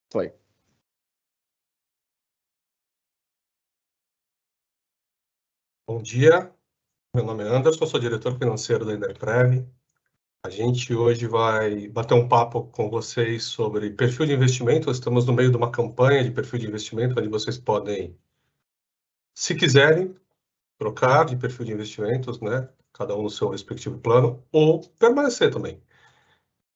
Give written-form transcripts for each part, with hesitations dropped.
Foi. Bom dia, meu nome é Anderson, sou diretor financeiro da Enerprev. A gente hoje vai bater um papo com vocês sobre perfil de investimento. Estamos no meio de uma campanha de perfil de investimento, onde vocês podem, se quiserem, trocar de perfil de investimentos, né? Cada um no seu respectivo plano, ou permanecer também.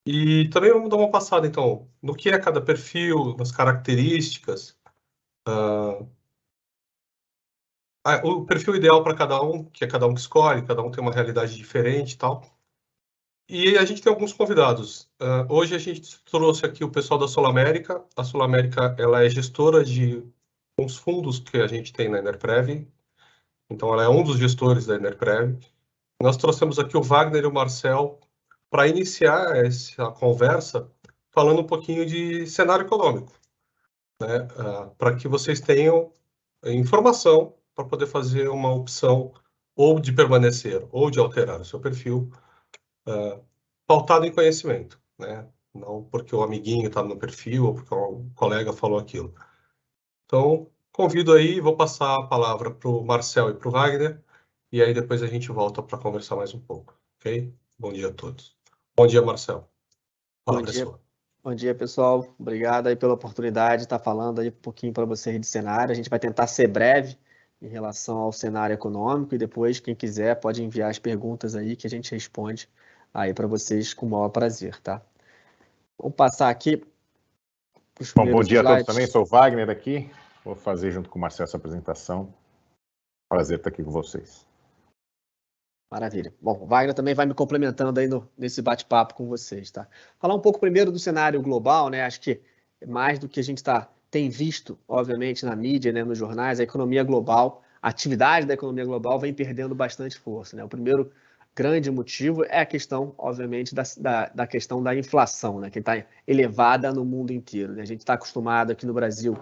E também vamos dar uma passada, então, no que é cada perfil, nas características, o perfil ideal para cada um, que é cada um que escolhe, cada um tem uma realidade diferente e tal. E a gente tem alguns convidados. Hoje a gente trouxe aqui o pessoal da Sul América. A Sul América, ela é gestora de uns fundos que a gente tem na Enerprev. Então, ela é um dos gestores da Enerprev. Nós trouxemos aqui o Wagner e o Marcel para iniciar essa conversa falando um pouquinho de cenário econômico, né? Para que vocês tenham informação para poder fazer uma opção ou de permanecer ou de alterar o seu perfil, pautado em conhecimento, né? Não porque o amiguinho está no perfil ou porque o colega falou aquilo. Então, convido aí, vou passar a palavra para o Marcel e para o Wagner, e aí depois a gente volta para conversar mais um pouco, ok? Bom dia a todos. Bom dia, Marcel. Fala, pessoal. Bom dia, pessoal. Obrigado aí pela oportunidade de estar falando aí um pouquinho para vocês de cenário. A gente vai tentar ser breve em relação ao cenário econômico e depois, quem quiser, pode enviar as perguntas aí que a gente responde aí para vocês com o maior prazer, tá? Vamos passar aqui os primeiros bom dia slides. A todos também, sou o Wagner aqui, vou fazer junto com o Marcelo essa apresentação. Prazer estar aqui com vocês. Maravilha. Bom, o Wagner também vai me complementando aí nesse bate-papo com vocês, tá? Falar um pouco primeiro do cenário global, né? Acho que mais do que a gente tem visto, obviamente, na mídia, né, nos jornais, a economia global, a atividade da economia global vem perdendo bastante força, né? O primeiro grande motivo é a questão, obviamente, da questão da inflação, né? Que está elevada no mundo inteiro, né? A gente está acostumado aqui no Brasil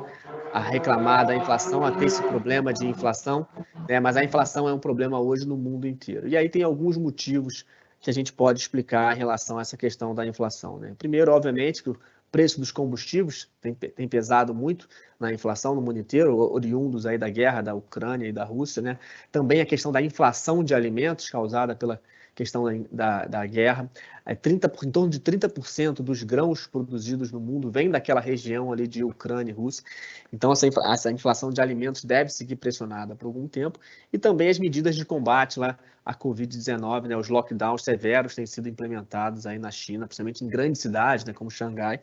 a reclamar da inflação, a ter esse problema de inflação, né? Mas a inflação é um problema hoje no mundo inteiro. E aí tem alguns motivos que a gente pode explicar em relação a essa questão da inflação, né? Primeiro, obviamente, que o preço dos combustíveis tem pesado muito na inflação no mundo inteiro, oriundos aí da guerra da Ucrânia e da Rússia, né? Também a questão da inflação de alimentos causada pela questão da guerra. Em torno de 30% dos grãos produzidos no mundo vem daquela região ali de Ucrânia e Rússia. Então, essa inflação de alimentos deve seguir pressionada por algum tempo. E também as medidas de combate lá à Covid-19, né? Os lockdowns severos têm sido implementados aí na China, principalmente em grandes cidades, né? Como Xangai.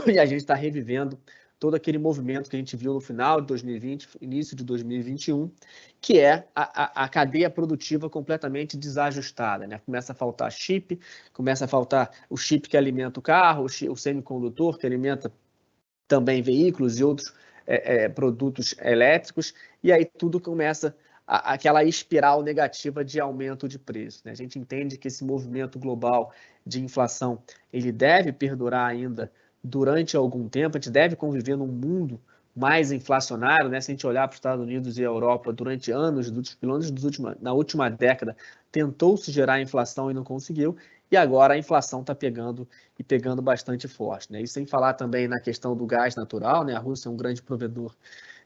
E a gente está revivendo todo aquele movimento que a gente viu no final de 2020, início de 2021, que é a cadeia produtiva completamente desajustada, né? Começa a faltar chip, começa a faltar o chip que alimenta o carro, o semicondutor que alimenta também veículos e outros produtos elétricos, e aí tudo começa aquela espiral negativa de aumento de preço, né? A gente entende que esse movimento global de inflação ele deve perdurar ainda durante algum tempo, a gente deve conviver num mundo mais inflacionário, né? Se a gente olhar para os Estados Unidos e a Europa durante anos, na última década, tentou-se gerar inflação e não conseguiu, e agora a inflação está pegando bastante forte, né? E sem falar também na questão do gás natural, né? A Rússia é um grande provedor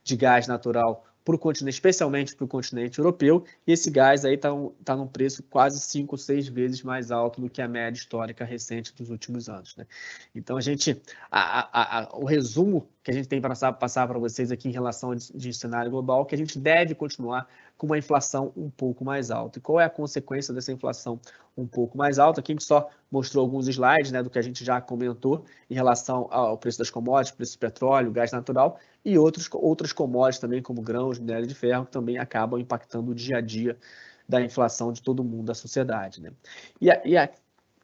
de gás natural para o continente, especialmente para o continente europeu, e esse gás aí está num preço quase 5 ou 6 vezes mais alto do que a média histórica recente dos últimos anos, né? Então, o resumo que a gente tem para passar para vocês aqui em relação de cenário global é que a gente deve continuar com uma inflação um pouco mais alta. E qual é a consequência dessa inflação um pouco mais alta? Aqui a gente só mostrou alguns slides, né, do que a gente já comentou em relação ao preço das commodities, preço do petróleo, gás natural e outras commodities também, como grãos, minério de ferro, que também acabam impactando o dia a dia da inflação de todo mundo, da sociedade, né? E a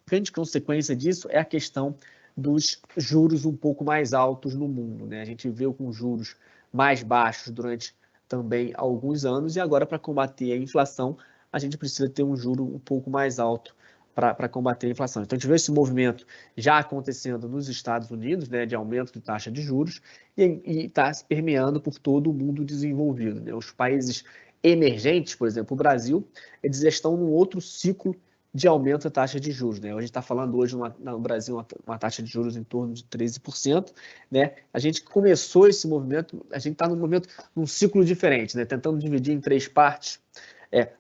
grande consequência disso é a questão dos juros um pouco mais altos no mundo, né? A gente viu com juros mais baixos durante também alguns anos e agora para combater a inflação a gente precisa ter um juro um pouco mais alto para combater a inflação. Então a gente vê esse movimento já acontecendo nos Estados Unidos, né, de aumento de taxa de juros e está se permeando por todo o mundo desenvolvido, né? Os países emergentes, por exemplo, o Brasil, eles estão num outro ciclo de aumento da taxa de juros, né? A gente está falando hoje no Brasil uma taxa de juros em torno de 13%, né? A gente começou esse movimento, a gente está num ciclo diferente, né? Tentando dividir em 3 partes.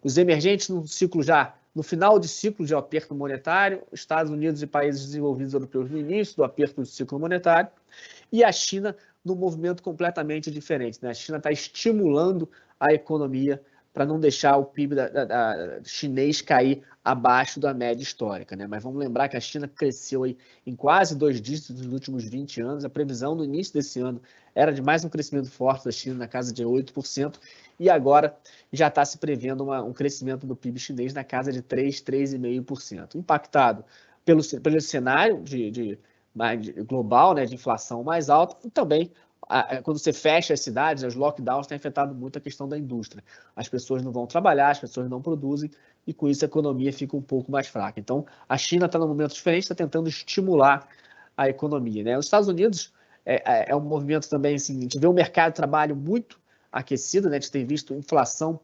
Os emergentes no final de ciclo de aperto monetário, Estados Unidos e países desenvolvidos europeus no início do aperto do ciclo monetário, e a China num movimento completamente diferente, né? A China está estimulando a economia para não deixar o PIB chinês cair abaixo da média histórica, né? Mas vamos lembrar que a China cresceu aí em quase 2 dígitos nos últimos 20 anos. A previsão no início desse ano era de mais um crescimento forte da China, na casa de 8%, e agora já está se prevendo um crescimento do PIB chinês na casa de 3,5%, impactado pelo cenário global, né, de inflação mais alta, e também quando você fecha as cidades, os lockdowns têm afetado muito a questão da indústria. As pessoas não vão trabalhar, as pessoas não produzem, e com isso a economia fica um pouco mais fraca. Então, a China está num momento diferente, está tentando estimular a economia, né? Os Estados Unidos é um movimento também, assim, a gente vê o mercado de trabalho muito aquecido, né? A gente tem visto inflação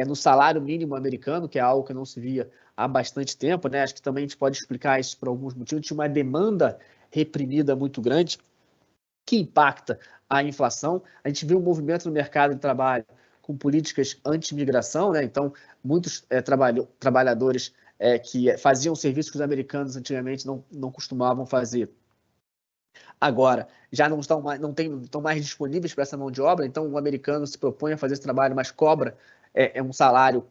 no salário mínimo americano, que é algo que não se via há bastante tempo, né? Acho que também a gente pode explicar isso por alguns motivos. Tinha uma demanda reprimida muito grande que impacta a inflação. A gente viu um movimento no mercado de trabalho com políticas anti-imigração, né? Então, muitos trabalhadores que faziam serviços que os americanos antigamente não costumavam fazer, agora já não estão mais disponíveis para essa mão de obra. Então, o americano se propõe a fazer esse trabalho, mas cobra um salário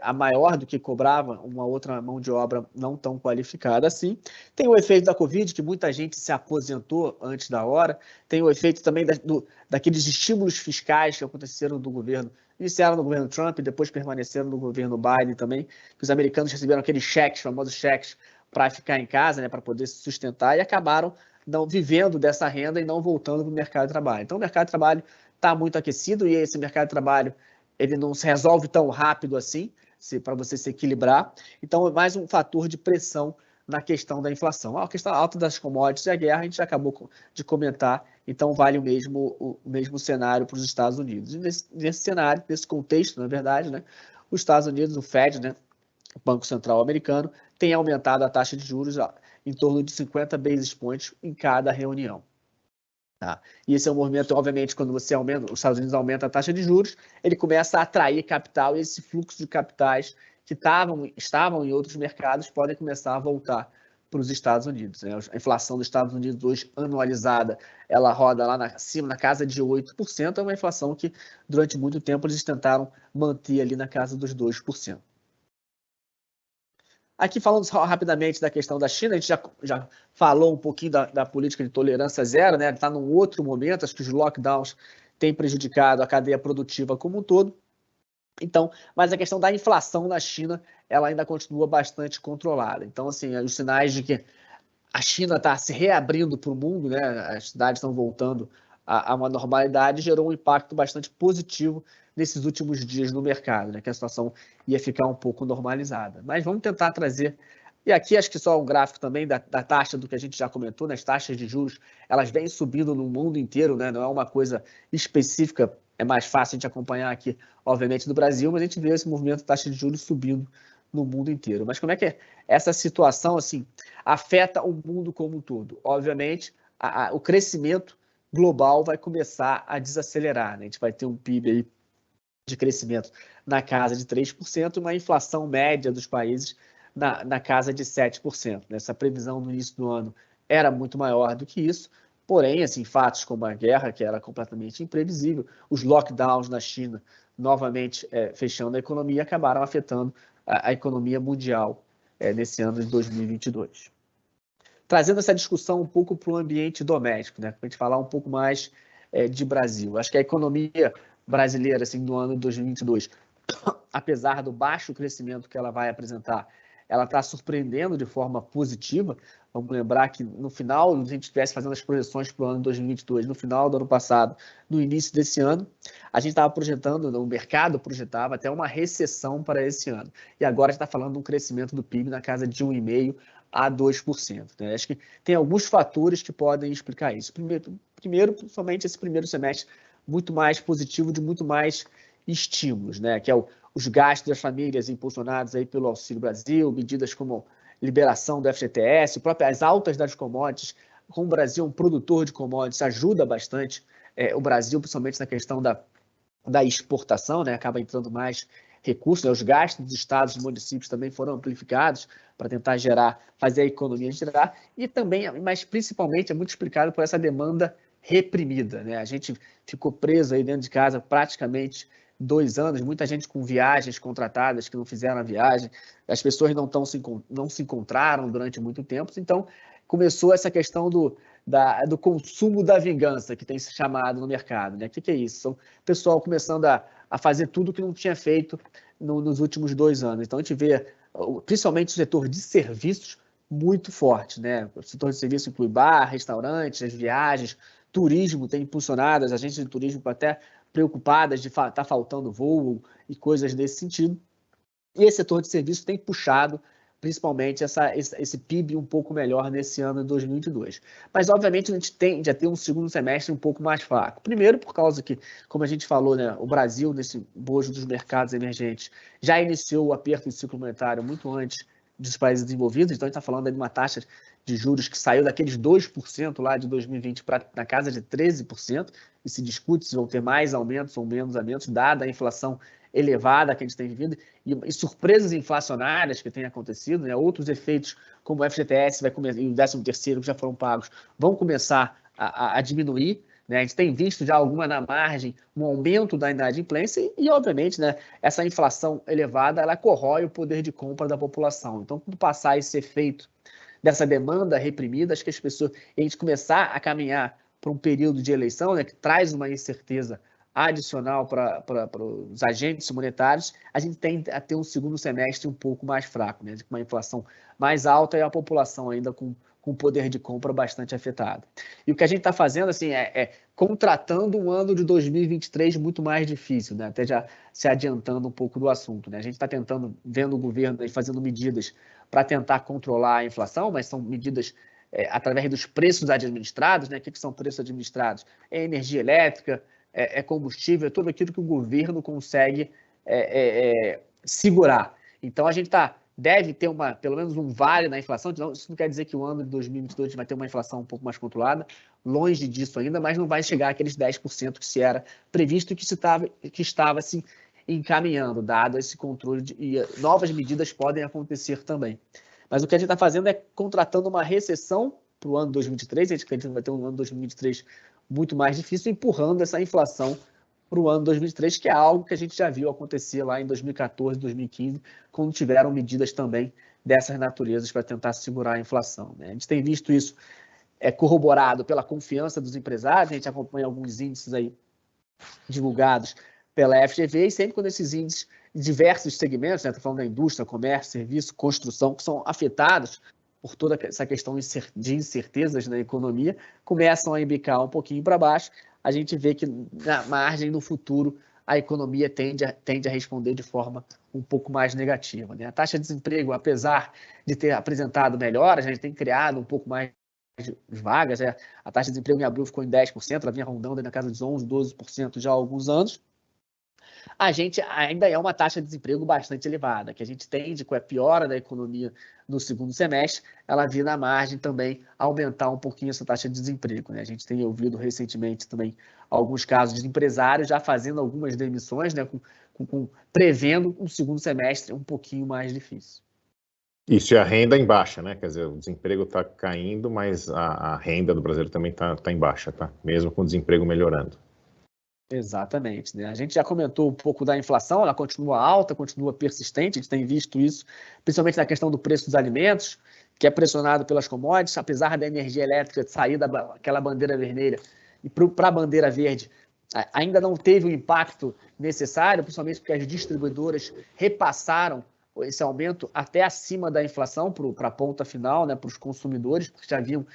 a maior do que cobrava uma outra mão de obra não tão qualificada assim. Tem o efeito da Covid, que muita gente se aposentou antes da hora. Tem o efeito também daqueles estímulos fiscais que aconteceram do governo, iniciaram no governo Trump e depois permaneceram no governo Biden também, que os americanos receberam aqueles cheques, famosos cheques, para ficar em casa, né, para poder se sustentar, e acabaram não vivendo dessa renda e não voltando para o mercado de trabalho. Então, o mercado de trabalho está muito aquecido, e esse mercado de trabalho ele não se resolve tão rápido assim, para você se equilibrar. Então, é mais um fator de pressão na questão da inflação. A questão alta das commodities e a guerra, a gente já acabou de comentar, então vale o mesmo cenário para os Estados Unidos. E nesse cenário, nesse contexto, na verdade, né, os Estados Unidos, o Fed, né, o Banco Central americano, tem aumentado a taxa de juros em torno de 50 basis points em cada reunião. Tá? E esse é um movimento, obviamente, quando os Estados Unidos aumenta a taxa de juros, ele começa a atrair capital, e esse fluxo de capitais que estavam em outros mercados podem começar a voltar para os Estados Unidos, né? A inflação dos Estados Unidos hoje, anualizada, ela roda lá acima, na casa de 8%, é uma inflação que durante muito tempo eles tentaram manter ali na casa dos 2%. Aqui, falando só rapidamente da questão da China, a gente já falou um pouquinho da política de tolerância zero, né? Está num outro momento, acho que os lockdowns têm prejudicado a cadeia produtiva como um todo. Então, mas a questão da inflação na China, ela ainda continua bastante controlada. Então, assim, os sinais de que a China está se reabrindo para o mundo, né? As cidades estão voltando a uma normalidade, gerou um impacto bastante positivo nesses últimos dias no mercado, né? Que a situação ia ficar um pouco normalizada. Mas vamos tentar trazer. E aqui acho que só um gráfico também da taxa do que a gente já comentou, né? As taxas de juros, elas vêm subindo no mundo inteiro, né? Não é uma coisa específica, é mais fácil a gente acompanhar aqui, obviamente, no Brasil, mas a gente vê esse movimento de taxa de juros subindo no mundo inteiro. Mas como é que essa situação assim afeta o mundo como um todo? Obviamente, o crescimento global vai começar a desacelerar, né? A gente vai ter um PIB aí de crescimento na casa de 3% e uma inflação média dos países na casa de 7%. Essa previsão no início do ano era muito maior do que isso, porém, assim, fatos como a guerra, que era completamente imprevisível, os lockdowns na China, novamente fechando a economia, acabaram afetando a economia mundial nesse ano de 2022. Trazendo essa discussão um pouco para o ambiente doméstico, né? Para a gente falar um pouco mais de Brasil. Acho que a economia brasileira, assim, do ano de 2022, apesar do baixo crescimento que ela vai apresentar, ela está surpreendendo de forma positiva. Vamos lembrar que no final, se a gente estivesse fazendo as projeções para o ano de 2022, no final do ano passado, no início desse ano, a gente estava projetando, o mercado projetava até uma recessão para esse ano. E agora a gente está falando de um crescimento do PIB na casa de 1,5% a 2%. Né? Acho que tem alguns fatores que podem explicar isso. Primeiro, principalmente esse primeiro semestre, muito mais positivo, de muito mais estímulos, né? Que é o os gastos das famílias impulsionados aí pelo Auxílio Brasil, medidas como liberação do FGTS, próprias altas das commodities. Como o Brasil é um produtor de commodities, ajuda bastante o Brasil, principalmente na questão da exportação, né? Acaba entrando mais recursos, né? Os gastos dos estados e municípios também foram amplificados para tentar fazer a economia girar, e também, mas principalmente, é muito explicado por essa demanda reprimida, né? A gente ficou preso aí dentro de casa praticamente 2 anos, muita gente com viagens contratadas que não fizeram a viagem, as pessoas não se encontraram durante muito tempo, então começou essa questão do consumo da vingança, que tem se chamado no mercado, né? O que é isso? São o pessoal começando a fazer tudo que não tinha feito nos últimos 2 anos. Então a gente vê, principalmente o setor de serviços, muito forte, né? O setor de serviços inclui bar, restaurantes, as viagens, turismo tem impulsionado, as agências de turismo até preocupadas de estar faltando voo e coisas desse sentido. E esse setor de serviços tem puxado principalmente esse PIB um pouco melhor nesse ano de 2022. Mas, obviamente, a gente tende a ter um segundo semestre um pouco mais fraco. Primeiro, por causa que, como a gente falou, né, o Brasil, nesse bojo dos mercados emergentes, já iniciou o aperto de ciclo monetário muito antes dos países desenvolvidos, então a gente está falando de uma taxa de juros que saiu daqueles 2% lá de 2020 para na casa de 13%, e se discute se vão ter mais aumentos ou menos aumentos, dada a inflação elevada que a gente tem vivido, e surpresas inflacionárias que têm acontecido, né? Outros efeitos, como o FGTS vai começar, e o 13º que já foram pagos, vão começar a diminuir, né? A gente tem visto já alguma na margem, um aumento da inadimplência e, obviamente, né, essa inflação elevada, ela corrói o poder de compra da população. Então, quando passar esse efeito dessa demanda reprimida, acho que as pessoas, a gente começar a caminhar para um período de eleição, né, que traz uma incerteza adicional para os agentes monetários, a gente tende a ter um segundo semestre um pouco mais fraco, né, com uma inflação mais alta e a população ainda com poder de compra bastante afetado. E o que a gente está fazendo assim, é contratando um ano de 2023 muito mais difícil, né, até já se adiantando um pouco do assunto, né. A gente está vendo o governo aí fazendo medidas para tentar controlar a inflação, mas são medidas através dos preços administrados, né. O que são preços administrados? É energia elétrica, é combustível, é tudo aquilo que o governo consegue segurar. Então, a gente deve ter pelo menos um vale na inflação. Isso não quer dizer que o ano de 2022 vai ter uma inflação um pouco mais controlada, longe disso ainda, mas não vai chegar àqueles 10% que se era previsto e que estava se encaminhando, dado esse controle, e novas medidas podem acontecer também. Mas o que a gente está fazendo é contratando uma recessão para o ano 2023, a gente acredita que vai ter um ano 2023 muito mais difícil, empurrando essa inflação para o ano 2023, que é algo que a gente já viu acontecer lá em 2014, 2015, quando tiveram medidas também dessas naturezas para tentar segurar a inflação, né? A gente tem visto isso corroborado pela confiança dos empresários, a gente acompanha alguns índices aí divulgados pela FGV, e sempre quando esses índices de diversos segmentos, né, estou falando da indústria, comércio, serviço, construção, que são afetados por toda essa questão de incertezas na economia, começam a embicar um pouquinho para baixo, a gente vê que na margem, no futuro, a economia tende a responder de forma um pouco mais negativa, né? A taxa de desemprego, apesar de ter apresentado melhoras, a gente tem criado um pouco mais de vagas, a taxa de desemprego em abril ficou em 10%, ela vinha rondando na casa dos 11%, 12% já há alguns anos. A gente ainda é uma taxa de desemprego bastante elevada, que a gente tende, com a piora da economia no segundo semestre, ela vir na margem também aumentar um pouquinho essa taxa de desemprego, né? A gente tem ouvido recentemente também alguns casos de empresários já fazendo algumas demissões, né, prevendo um segundo semestre um pouquinho mais difícil. Isso, e a renda em baixa, né? Quer dizer, o desemprego está caindo, mas a renda do brasileiro também está em baixa, tá? Mesmo com o desemprego melhorando. Exatamente, né? A gente já comentou um pouco da inflação, ela continua alta, continua persistente, a gente tem visto isso, principalmente na questão do preço dos alimentos, que é pressionado pelas commodities, apesar da energia elétrica sair daquela bandeira vermelha e para a bandeira verde, ainda não teve o impacto necessário, principalmente porque as distribuidoras repassaram esse aumento até acima da inflação para a ponta final, né, para os consumidores, porque já vinham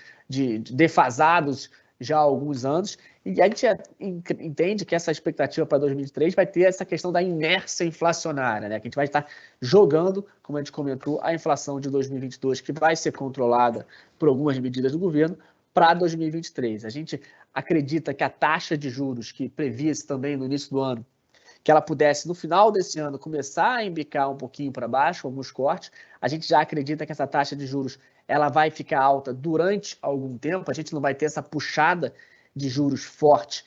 defasados já há alguns anos, e a gente entende que essa expectativa para 2023 vai ter essa questão da inércia inflacionária, né? Que a gente vai estar jogando, como a gente comentou, a inflação de 2022, que vai ser controlada por algumas medidas do governo, para 2023. A gente acredita que a taxa de juros que previa-se também no início do ano, que ela pudesse, no final desse ano, começar a embicar um pouquinho para baixo, alguns cortes. A gente já acredita que essa taxa de juros ela vai ficar alta durante algum tempo, a gente não vai ter essa puxada de juros forte.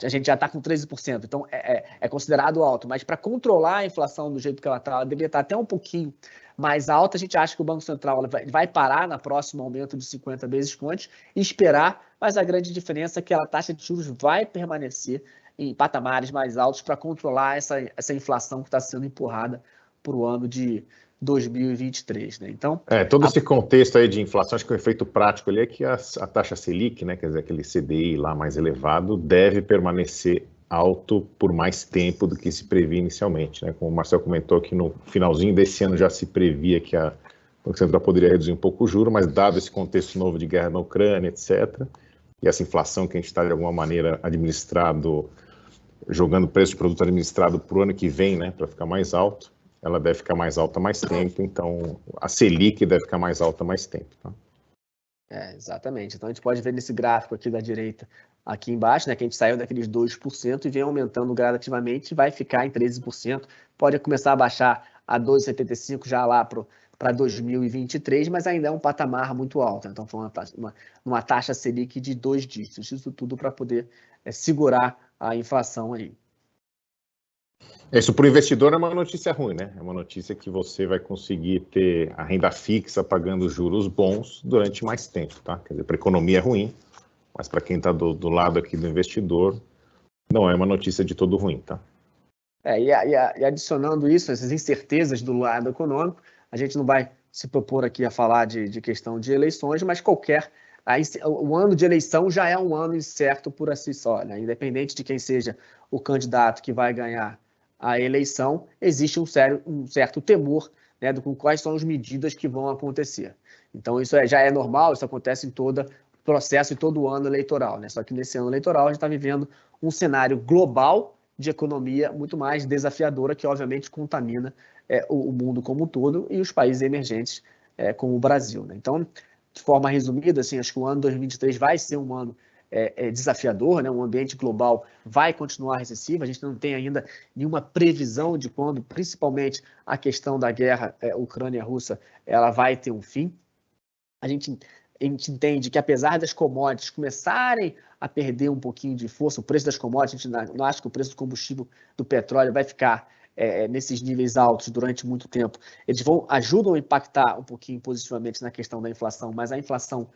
A gente já está com 13%, então é considerado alto, mas para controlar a inflação do jeito que ela está, ela deveria estar até um pouquinho mais alta. A gente acha que o Banco Central vai parar no próximo aumento de 50 basis points e esperar, mas a grande diferença é que a taxa de juros vai permanecer em patamares mais altos para controlar essa inflação que está sendo empurrada para o ano de 2023, né? Então, todo esse contexto aí de inflação, acho que o efeito prático ali é que a taxa Selic, né, quer dizer, aquele CDI lá mais elevado, deve permanecer alto por mais tempo do que se previa inicialmente, né? Como o Marcel comentou, que no finalzinho desse ano já se previa que o Banco Central poderia reduzir um pouco o juro, mas dado esse contexto novo de guerra na Ucrânia, etc., e essa inflação que a gente está de alguma maneira jogando preço de produto administrado para o ano que vem, né, para ficar mais alto, ela deve ficar mais alta mais tempo, então a Selic deve ficar mais alta mais tempo. Tá? Exatamente. Então a gente pode ver nesse gráfico aqui da direita, aqui embaixo, né, que a gente saiu daqueles 2% e vem aumentando gradativamente, vai ficar em 13%, pode começar a baixar a 2,75% já lá para 2023, mas ainda é um patamar muito alto. Então foi uma taxa Selic de 2 dígitos, isso tudo para poder segurar a inflação aí. Isso para o investidor é uma notícia ruim, né? É uma notícia que você vai conseguir ter a renda fixa pagando juros bons durante mais tempo, tá? Quer dizer, para a economia é ruim, mas para quem está do lado aqui do investidor, não é uma notícia de todo ruim, tá? E adicionando isso, essas incertezas do lado econômico, a gente não vai se propor aqui a falar de questão de eleições, mas o ano de eleição já é um ano incerto por si só, né? Independente de quem seja o candidato que vai ganhar a eleição, existe um certo temor, né, com quais são as medidas que vão acontecer. Então, isso já é normal, isso acontece em todo processo e todo ano eleitoral, né? Só que nesse ano eleitoral a gente está vivendo um cenário global de economia muito mais desafiadora, que obviamente contamina o mundo como um todo e os países emergentes como o Brasil, né? Então, de forma resumida, assim, acho que o ano 2023 vai ser um ano desafiador, né? O ambiente global vai continuar recessivo, a gente não tem ainda nenhuma previsão de quando, principalmente, a questão da guerra Ucrânia-Russa, ela vai ter um fim. A gente entende que, apesar das commodities começarem a perder um pouquinho de força, o preço das commodities, a gente não acha que o preço do combustível do petróleo vai ficar nesses níveis altos durante muito tempo. Eles ajudam a impactar um pouquinho positivamente na questão da inflação, mas a inflação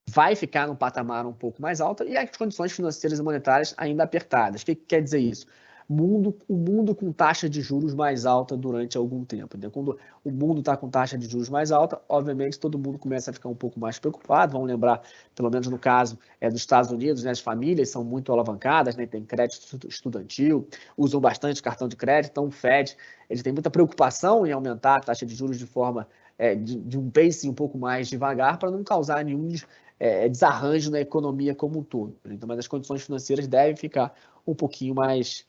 vai ficar num patamar um pouco mais alto e as condições financeiras e monetárias ainda apertadas. O que quer dizer isso? O mundo com taxa de juros mais alta durante algum tempo. Né? Quando o mundo está com taxa de juros mais alta, obviamente todo mundo começa a ficar um pouco mais preocupado. Vamos lembrar, pelo menos no caso dos Estados Unidos, né? As famílias são muito alavancadas, né? Tem crédito estudantil, usam bastante cartão de crédito, então o Fed ele tem muita preocupação em aumentar a taxa de juros de forma de um pacing um pouco mais devagar para não causar nenhum desarranjo na economia como um todo. Então, mas as condições financeiras devem ficar um pouquinho mais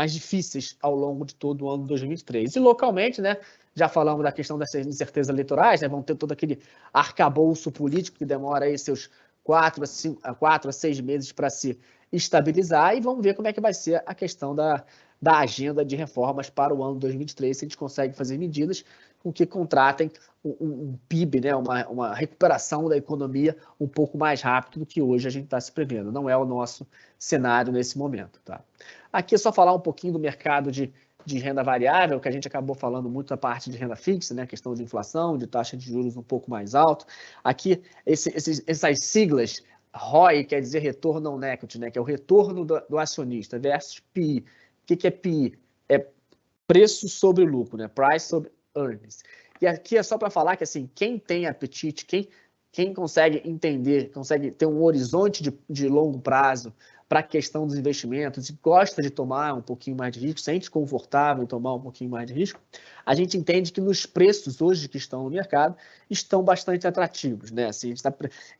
difíceis ao longo de todo o ano de 2023. E localmente, né, já falamos da questão das incertezas eleitorais, né, vão ter todo aquele arcabouço político que demora aí seus 4 a 6 meses para se estabilizar, e vamos ver como é que vai ser a questão da agenda de reformas para o ano 2023, se a gente consegue fazer medidas com que contratem um PIB, né, uma recuperação da economia um pouco mais rápido do que hoje a gente está se prevendo. Não é o nosso cenário nesse momento. Tá? Aqui é só falar um pouquinho do mercado de renda variável, que a gente acabou falando muito da parte de renda fixa, né, questão de inflação, de taxa de juros um pouco mais alto. Aqui, essas siglas, ROI, quer dizer retorno on equity, né, que é o retorno do acionista, versus PI. O que é PI? É preço sobre lucro, né? Price sobre earnings. E aqui é só para falar que, assim, quem tem apetite, quem consegue entender, consegue ter um horizonte de longo prazo para a questão dos investimentos e gosta de tomar um pouquinho mais de risco, sente confortável em tomar um pouquinho mais de risco, a gente entende que nos preços hoje que estão no mercado estão bastante atrativos, né? Assim, a gente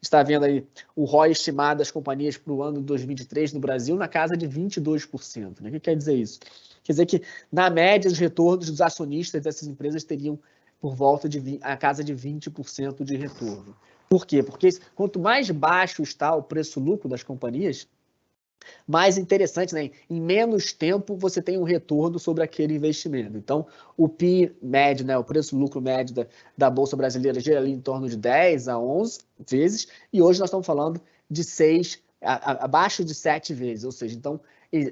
está vendo aí o ROI estimado das companhias para o ano de 2023 no Brasil na casa de 22%. Né? O que quer dizer isso? Quer dizer que, na média, os retornos dos acionistas dessas empresas teriam por volta de a casa de 20% de retorno. Por quê? Porque quanto mais baixo está o preço-lucro das companhias, mais interessante, né? Em menos tempo você tem um retorno sobre aquele investimento. Então, o PI médio, né? O preço-lucro médio da Bolsa Brasileira gira ali em torno de 10 a 11 vezes, e hoje nós estamos falando de 6, abaixo de 7 vezes. Ou seja, então,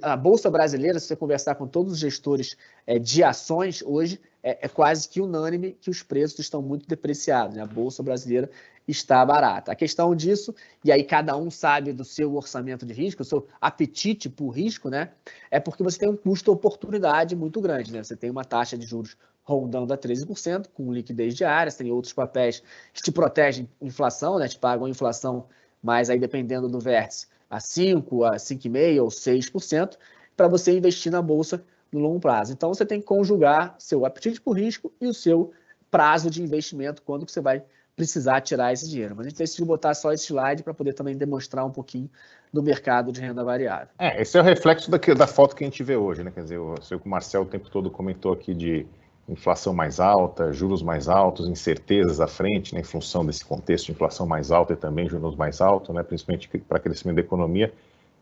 a Bolsa Brasileira, se você conversar com todos os gestores de ações hoje, é quase que unânime que os preços estão muito depreciados, né? A Bolsa Brasileira está barata. A questão disso, e aí cada um sabe do seu orçamento de risco, o seu apetite por risco, né? É porque você tem um custo-oportunidade muito grande, né? Você tem uma taxa de juros rondando a 13%, com liquidez diária, você tem outros papéis que te protegem inflação, né? Te pagam inflação, mas aí dependendo do vértice, a 5%, a 5,5% ou 6%, para você investir na Bolsa no longo prazo. Então, você tem que conjugar seu apetite por risco e o seu prazo de investimento, quando que você vai precisar tirar esse dinheiro. Mas a gente decidiu botar só esse slide para poder também demonstrar um pouquinho do mercado de renda variável. Esse é o reflexo da foto que a gente vê hoje, né? Quer dizer, eu sei que o Marcel o tempo todo comentou aqui de inflação mais alta, juros mais altos, incertezas à frente, né, em função desse contexto de inflação mais alta e também juros mais altos, né, principalmente para crescimento da economia.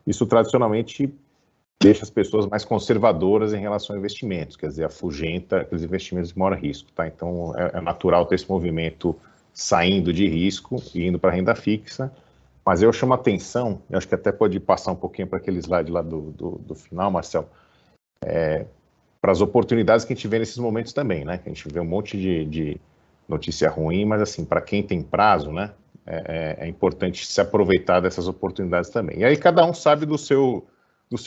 Isso tradicionalmente deixa as pessoas mais conservadoras em relação a investimentos, quer dizer, afugenta aqueles investimentos de maior risco, tá? Então, é natural ter esse movimento saindo de risco e indo para renda fixa, mas eu chamo a atenção, eu acho que até pode passar um pouquinho para aquele slide lá do final, Marcel, para as oportunidades que a gente vê nesses momentos também, né? Que a gente vê um monte de notícia ruim, mas assim, para quem tem prazo, né? É importante se aproveitar dessas oportunidades também. E aí cada um sabe do seu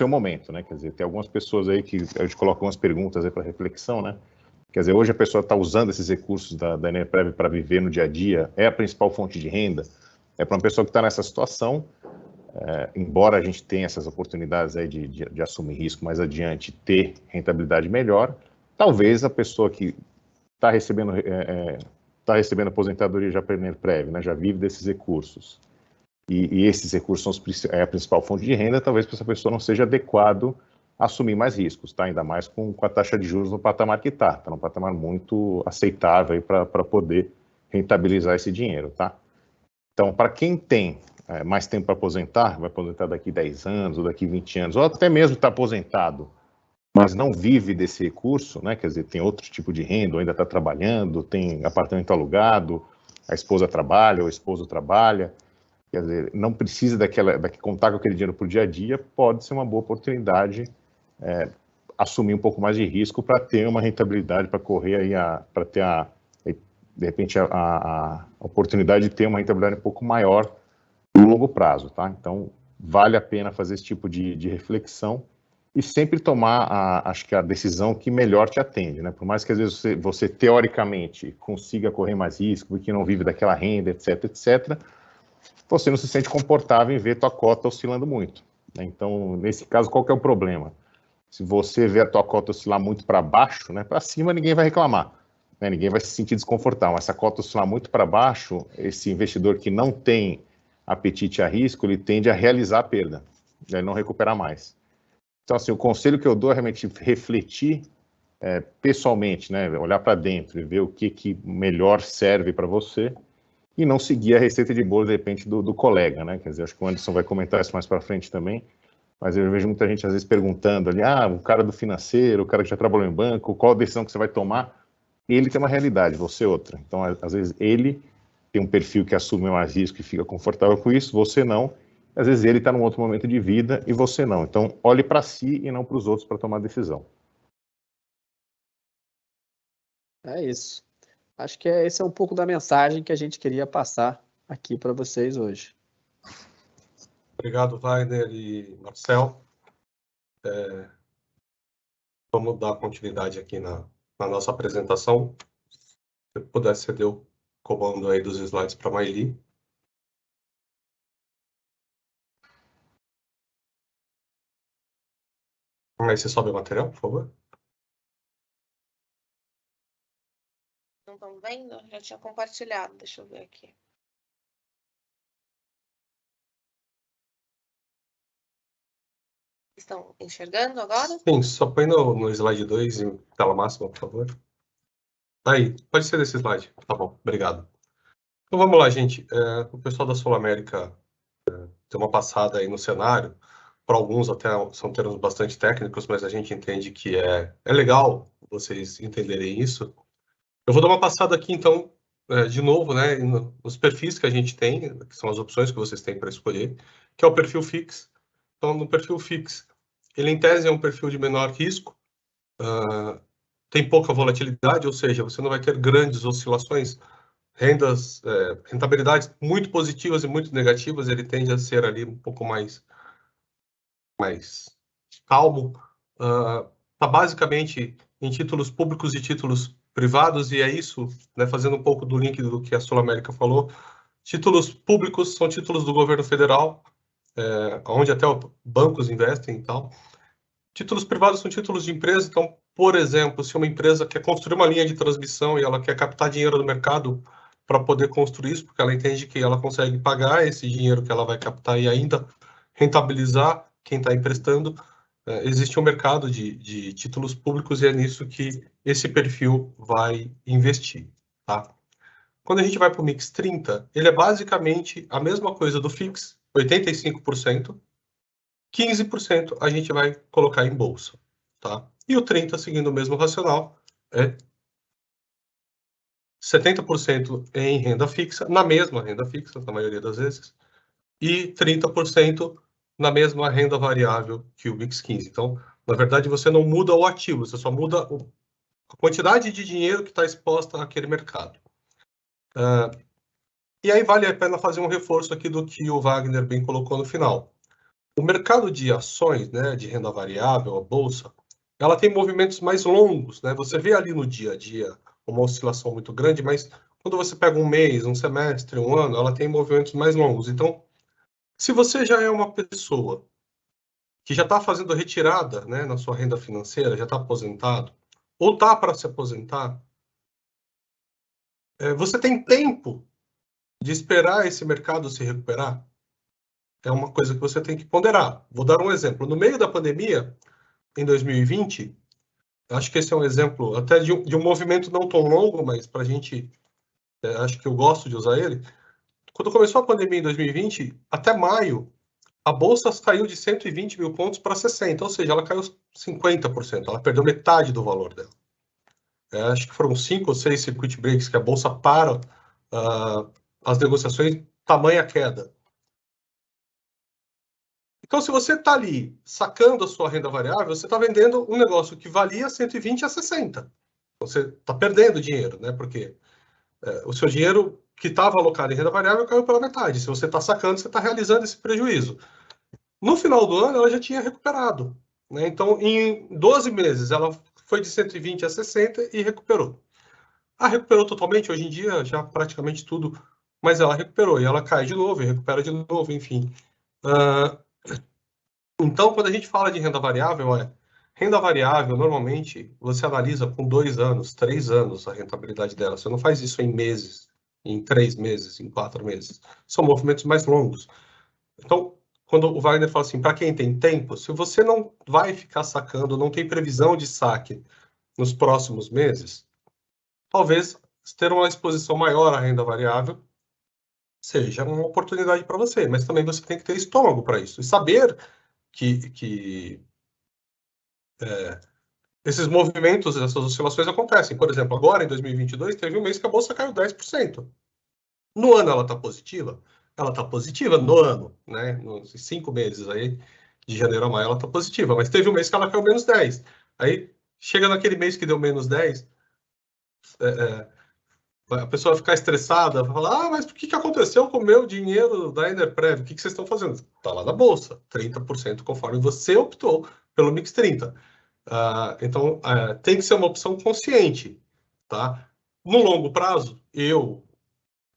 momento, né? Quer dizer, tem algumas pessoas aí que a gente coloca umas perguntas aí para reflexão, né? Quer dizer, hoje a pessoa está usando esses recursos da Enerprev para viver no dia a dia, é a principal fonte de renda, é para uma pessoa que está nessa situação, embora a gente tenha essas oportunidades aí de assumir risco mais adiante, ter rentabilidade melhor, talvez a pessoa que está recebendo aposentadoria já pela Enerprev, né, já vive desses recursos, e esses recursos são a principal fonte de renda, talvez para essa pessoa não seja adequado assumir mais riscos, tá? Ainda mais com a taxa de juros no patamar que está num patamar muito aceitável para poder rentabilizar esse dinheiro, tá? Então, para quem tem mais tempo para aposentar, vai aposentar daqui 10 anos, ou daqui 20 anos, ou até mesmo está aposentado, mas não vive desse recurso, né? Quer dizer, tem outro tipo de renda, ou ainda está trabalhando, tem apartamento alugado, a esposa trabalha, ou o esposo trabalha, quer dizer, não precisa contar com aquele dinheiro para o dia a dia, pode ser uma boa oportunidade assumir um pouco mais de risco para ter uma rentabilidade, para correr aí, para ter de repente a oportunidade de ter uma rentabilidade um pouco maior no longo prazo, tá? Então, vale a pena fazer esse tipo de reflexão e sempre tomar, acho que a decisão que melhor te atende, né? Por mais que às vezes você teoricamente consiga correr mais risco, porque não vive daquela renda, etc, etc, você não se sente confortável em ver tua cota oscilando muito, né? Então, nesse caso, qual que é o problema? Se você vê a tua cota oscilar muito para baixo, né, para cima ninguém vai reclamar, né, ninguém vai se sentir desconfortável. Mas se a cota oscilar muito para baixo, esse investidor que não tem apetite a risco, ele tende a realizar a perda, ele não recuperar mais. Então, assim, o conselho que eu dou é realmente refletir pessoalmente, né, olhar para dentro e ver o que melhor serve para você e não seguir a receita de bolo, de repente, do colega, né? Quer dizer, acho que o Anderson vai comentar isso mais para frente também, mas eu vejo muita gente, às vezes, perguntando ali, o cara do financeiro, o cara que já trabalhou em banco, qual a decisão que você vai tomar? Ele tem uma realidade, você outra. Então, às vezes, ele tem um perfil que assume mais risco e fica confortável com isso, você não. Às vezes, ele está num outro momento de vida e você não. Então, olhe para si e não para os outros para tomar decisão. É isso. Acho que esse é um pouco da mensagem que a gente queria passar aqui para vocês hoje. Obrigado, Wagner e Marcel. Vamos dar continuidade aqui na nossa apresentação. Se eu puder ceder o comando aí dos slides para a Maili. Aí você sobe o material, por favor. Não estão vendo? Já tinha compartilhado, deixa eu ver aqui. Estão enxergando agora? Sim, só põe no slide 2 em tela máxima, por favor. Aí, pode ser desse slide. Tá bom, obrigado. Então vamos lá, gente. O pessoal da Sul América tem uma passada aí no cenário. para alguns até são termos bastante técnicos, mas a gente entende que é legal vocês entenderem isso. Eu vou dar uma passada aqui, então, de novo, né, nos perfis que a gente tem, que são as opções que vocês têm para escolher, que é o perfil FIX. Então, no perfil FIX, ele em tese é um perfil de menor risco, tem pouca volatilidade, ou seja, você não vai ter grandes oscilações, rentabilidades muito positivas e muito negativas, ele tende a ser ali um pouco mais calmo. Está basicamente em títulos públicos e títulos privados, e é isso, né, fazendo um pouco do link do que a Sul América falou. Títulos públicos são títulos do governo federal, onde até bancos investem e tal. Títulos privados são títulos de empresa, então, por exemplo, se uma empresa quer construir uma linha de transmissão e ela quer captar dinheiro do mercado para poder construir isso, porque ela entende que ela consegue pagar esse dinheiro que ela vai captar e ainda rentabilizar quem está emprestando, existe um mercado de títulos públicos e é nisso que esse perfil vai investir, tá? Quando a gente vai para o Mix 30, ele é basicamente a mesma coisa do FIX, 85%, 15% a gente vai colocar em bolsa, tá? E o 30, seguindo o mesmo racional, é 70% em renda fixa, na mesma renda fixa, na maioria das vezes, e 30% na mesma renda variável que o Mix 15. Então, na verdade, você não muda o ativo, você só muda a quantidade de dinheiro que está exposta àquele mercado. E aí vale a pena fazer um reforço aqui do que o Wagner bem colocou no final. O mercado de ações, né, de renda variável, a bolsa, ela tem movimentos mais longos, né? Você vê ali no dia a dia uma oscilação muito grande, mas quando você pega um mês, um semestre, um ano, ela tem movimentos mais longos. Então, se você já é uma pessoa que já está fazendo retirada, né, na sua renda financeira, já está aposentado, ou está para se aposentar, você tem tempo de esperar esse mercado se recuperar? É uma coisa que você tem que ponderar. Vou dar um exemplo. No meio da pandemia, em 2020, acho que esse é um exemplo até de um movimento não tão longo, mas para a gente, acho que eu gosto de usar ele. Quando começou a pandemia em 2020, até maio, a bolsa caiu de 120 mil pontos para 60, ou seja, ela caiu 50%, ela perdeu metade do valor dela. Acho que foram 5 ou 6 circuit breaks que a bolsa para as negociações, tamanha queda. Então, se você está ali sacando a sua renda variável, você está vendendo um negócio que valia 120 a 60. Você está perdendo dinheiro, né? Porque o seu dinheiro que estava alocado em renda variável caiu pela metade. Se você está sacando, você está realizando esse prejuízo. No final do ano, ela já tinha recuperado, né? Então, em 12 meses, ela foi de 120 a 60 e recuperou. Recuperou totalmente, hoje em dia, já praticamente tudo, mas ela recuperou, e ela cai de novo, e recupera de novo, enfim. Então, quando a gente fala de renda variável, renda variável, normalmente, você analisa com 2 anos, 3 anos a rentabilidade dela. Você não faz isso em meses, em 3 meses, em 4 meses. São movimentos mais longos. Então, quando o Wagner fala assim, para quem tem tempo, se você não vai ficar sacando, não tem previsão de saque nos próximos meses, talvez ter uma exposição maior à renda variável seja uma oportunidade para você, mas também você tem que ter estômago para isso e saber que esses movimentos, essas oscilações acontecem. Por exemplo, agora em 2022 teve um mês que a bolsa caiu 10%. No ano ela está positiva? Ela está positiva no ano, né? Nos 5 meses aí, de janeiro a maio, ela está positiva, mas teve um mês que ela caiu menos 10. Aí chega naquele mês que deu menos 10, a pessoa vai ficar estressada, vai falar, mas o que aconteceu com o meu dinheiro da Enerprev? O que vocês estão fazendo? Está lá na bolsa, 30% conforme você optou pelo Mix 30. Então, tem que ser uma opção consciente, tá? No longo prazo, eu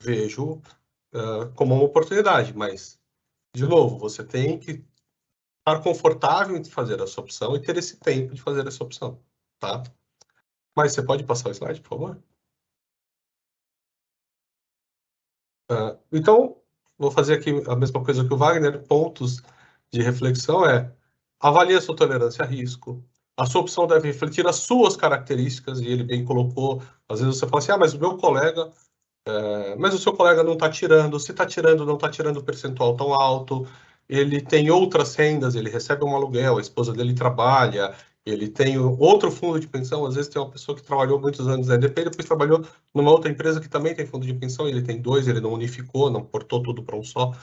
vejo como uma oportunidade, mas, de novo, você tem que estar confortável em fazer essa opção e ter esse tempo de fazer essa opção, tá? Mas você pode passar o slide, por favor? Então, vou fazer aqui a mesma coisa que o Wagner, pontos de reflexão avalie a sua tolerância a risco, a sua opção deve refletir as suas características, e ele bem colocou, às vezes você fala assim, mas o meu colega, mas o seu colega não está tirando, se está tirando, não está tirando percentual tão alto, ele tem outras rendas, ele recebe um aluguel, a esposa dele trabalha, ele tem outro fundo de pensão, às vezes tem uma pessoa que trabalhou muitos anos na EDP, depois trabalhou numa outra empresa que também tem fundo de pensão, ele tem dois, ele não unificou, não portou tudo para um só.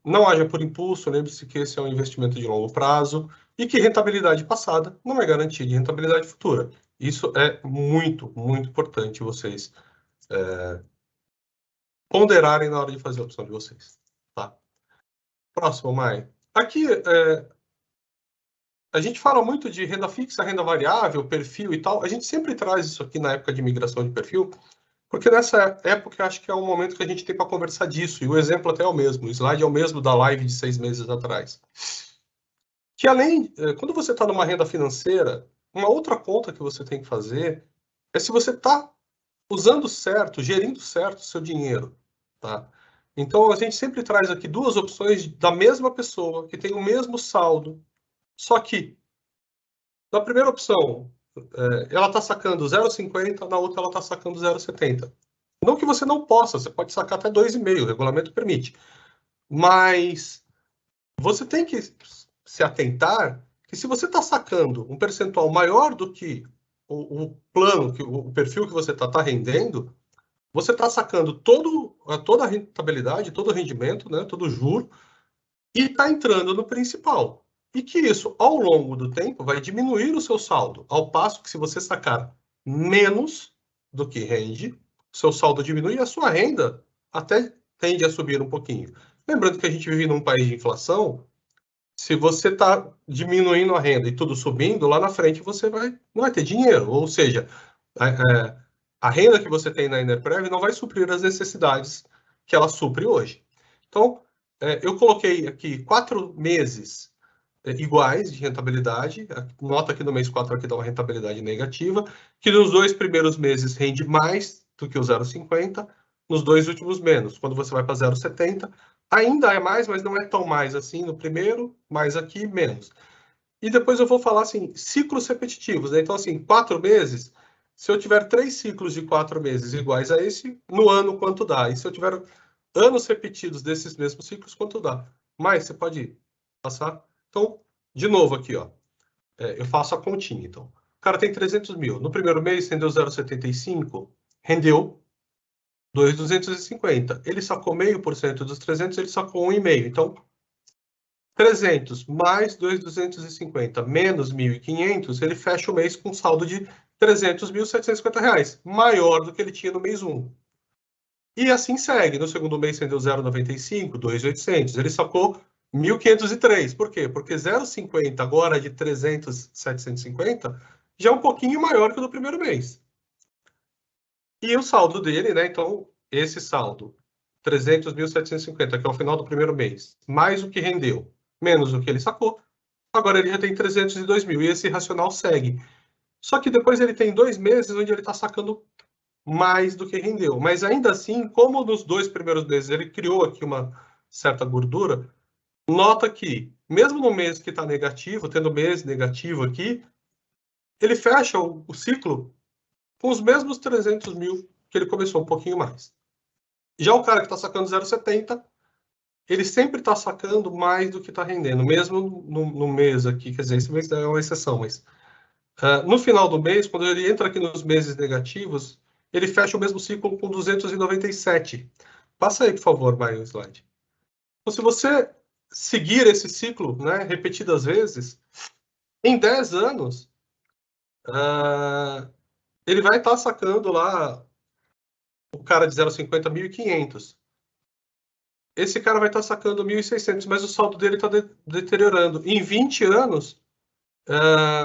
Não haja por impulso, lembre-se que esse é um investimento de longo prazo e que rentabilidade passada não é garantia de rentabilidade futura. Isso é muito, muito importante vocês ponderarem na hora de fazer a opção de vocês. Tá? Próximo, Mai. Aqui, a gente fala muito de renda fixa, renda variável, perfil e tal. A gente sempre traz isso aqui na época de migração de perfil, porque nessa época eu acho que é um momento que a gente tem para conversar disso. E o exemplo até é o mesmo. O slide é o mesmo da live de 6 meses atrás. Que além, quando você está numa renda financeira, uma outra conta que você tem que fazer é se você está usando certo, gerindo certo o seu dinheiro. Tá? Então, a gente sempre traz aqui duas opções da mesma pessoa, que tem o mesmo saldo, só que na primeira opção, ela está sacando 0,50, na outra ela está sacando 0,70. Não que você não possa, você pode sacar até 2,5, o regulamento permite. Mas você tem que se atentar que se você está sacando um percentual maior do que o plano, o perfil que você está rendendo, você está sacando toda a rentabilidade, todo o rendimento, né, todo o juro, e está entrando no principal. E que isso, ao longo do tempo, vai diminuir o seu saldo, ao passo que se você sacar menos do que rende, seu saldo diminui e a sua renda até tende a subir um pouquinho. Lembrando que a gente vive num país de inflação, se você está diminuindo a renda e tudo subindo, lá na frente você não vai ter dinheiro. Ou seja, a renda que você tem na Enerprev não vai suprir as necessidades que ela supre hoje. Então, eu coloquei aqui 4 meses iguais de rentabilidade. Nota que no mês 4 aqui dá uma rentabilidade negativa, que nos 2 primeiros meses rende mais do que o 0,50, nos 2 últimos menos. Quando você vai para 0,70, ainda é mais, mas não é tão mais assim no primeiro, mais aqui, menos. E depois eu vou falar assim, ciclos repetitivos, né? Então, assim, 4 meses, se eu tiver 3 ciclos de 4 meses iguais a esse, no ano quanto dá? E se eu tiver anos repetidos desses mesmos ciclos, quanto dá? Mas você pode passar. Então, de novo aqui, ó. Eu faço a continha, então. O cara tem 300 mil. No primeiro mês, rendeu 0,75, rendeu 2,250. Ele sacou 0,5% dos 300, ele sacou 1,5. Então, 300 mais 2,250 menos 1.500, ele fecha o mês com um saldo de 300.750 reais, maior do que ele tinha no mês 1. E assim segue. No segundo mês, rendeu 0,95, 2,800. Ele sacou 1.503. Por quê? Porque 0,50 agora de 300.750 já é um pouquinho maior que o do primeiro mês. E o saldo dele, né? Então, esse saldo, 300.750, que é o final do primeiro mês, mais o que rendeu, menos o que ele sacou, agora ele já tem 302 mil. E esse racional segue. Só que depois ele tem 2 meses onde ele está sacando mais do que rendeu. Mas ainda assim, como nos 2 primeiros meses ele criou aqui uma certa gordura, nota que, mesmo no mês que está negativo, tendo mês negativo aqui, ele fecha o ciclo com os mesmos 300 mil que ele começou, um pouquinho mais. Já o cara que está sacando 0,70, ele sempre está sacando mais do que está rendendo, mesmo no mês aqui, quer dizer, esse mês é uma exceção, mas no final do mês, quando ele entra aqui nos meses negativos, ele fecha o mesmo ciclo com 297. Passa aí, por favor, Maio, o slide. Então, se você seguir esse ciclo, né, repetidas vezes, em 10 anos, ele vai estar sacando lá o cara de 0,50, 1.500. Esse cara vai estar sacando 1.600, mas o saldo dele está deteriorando. Em 20 anos,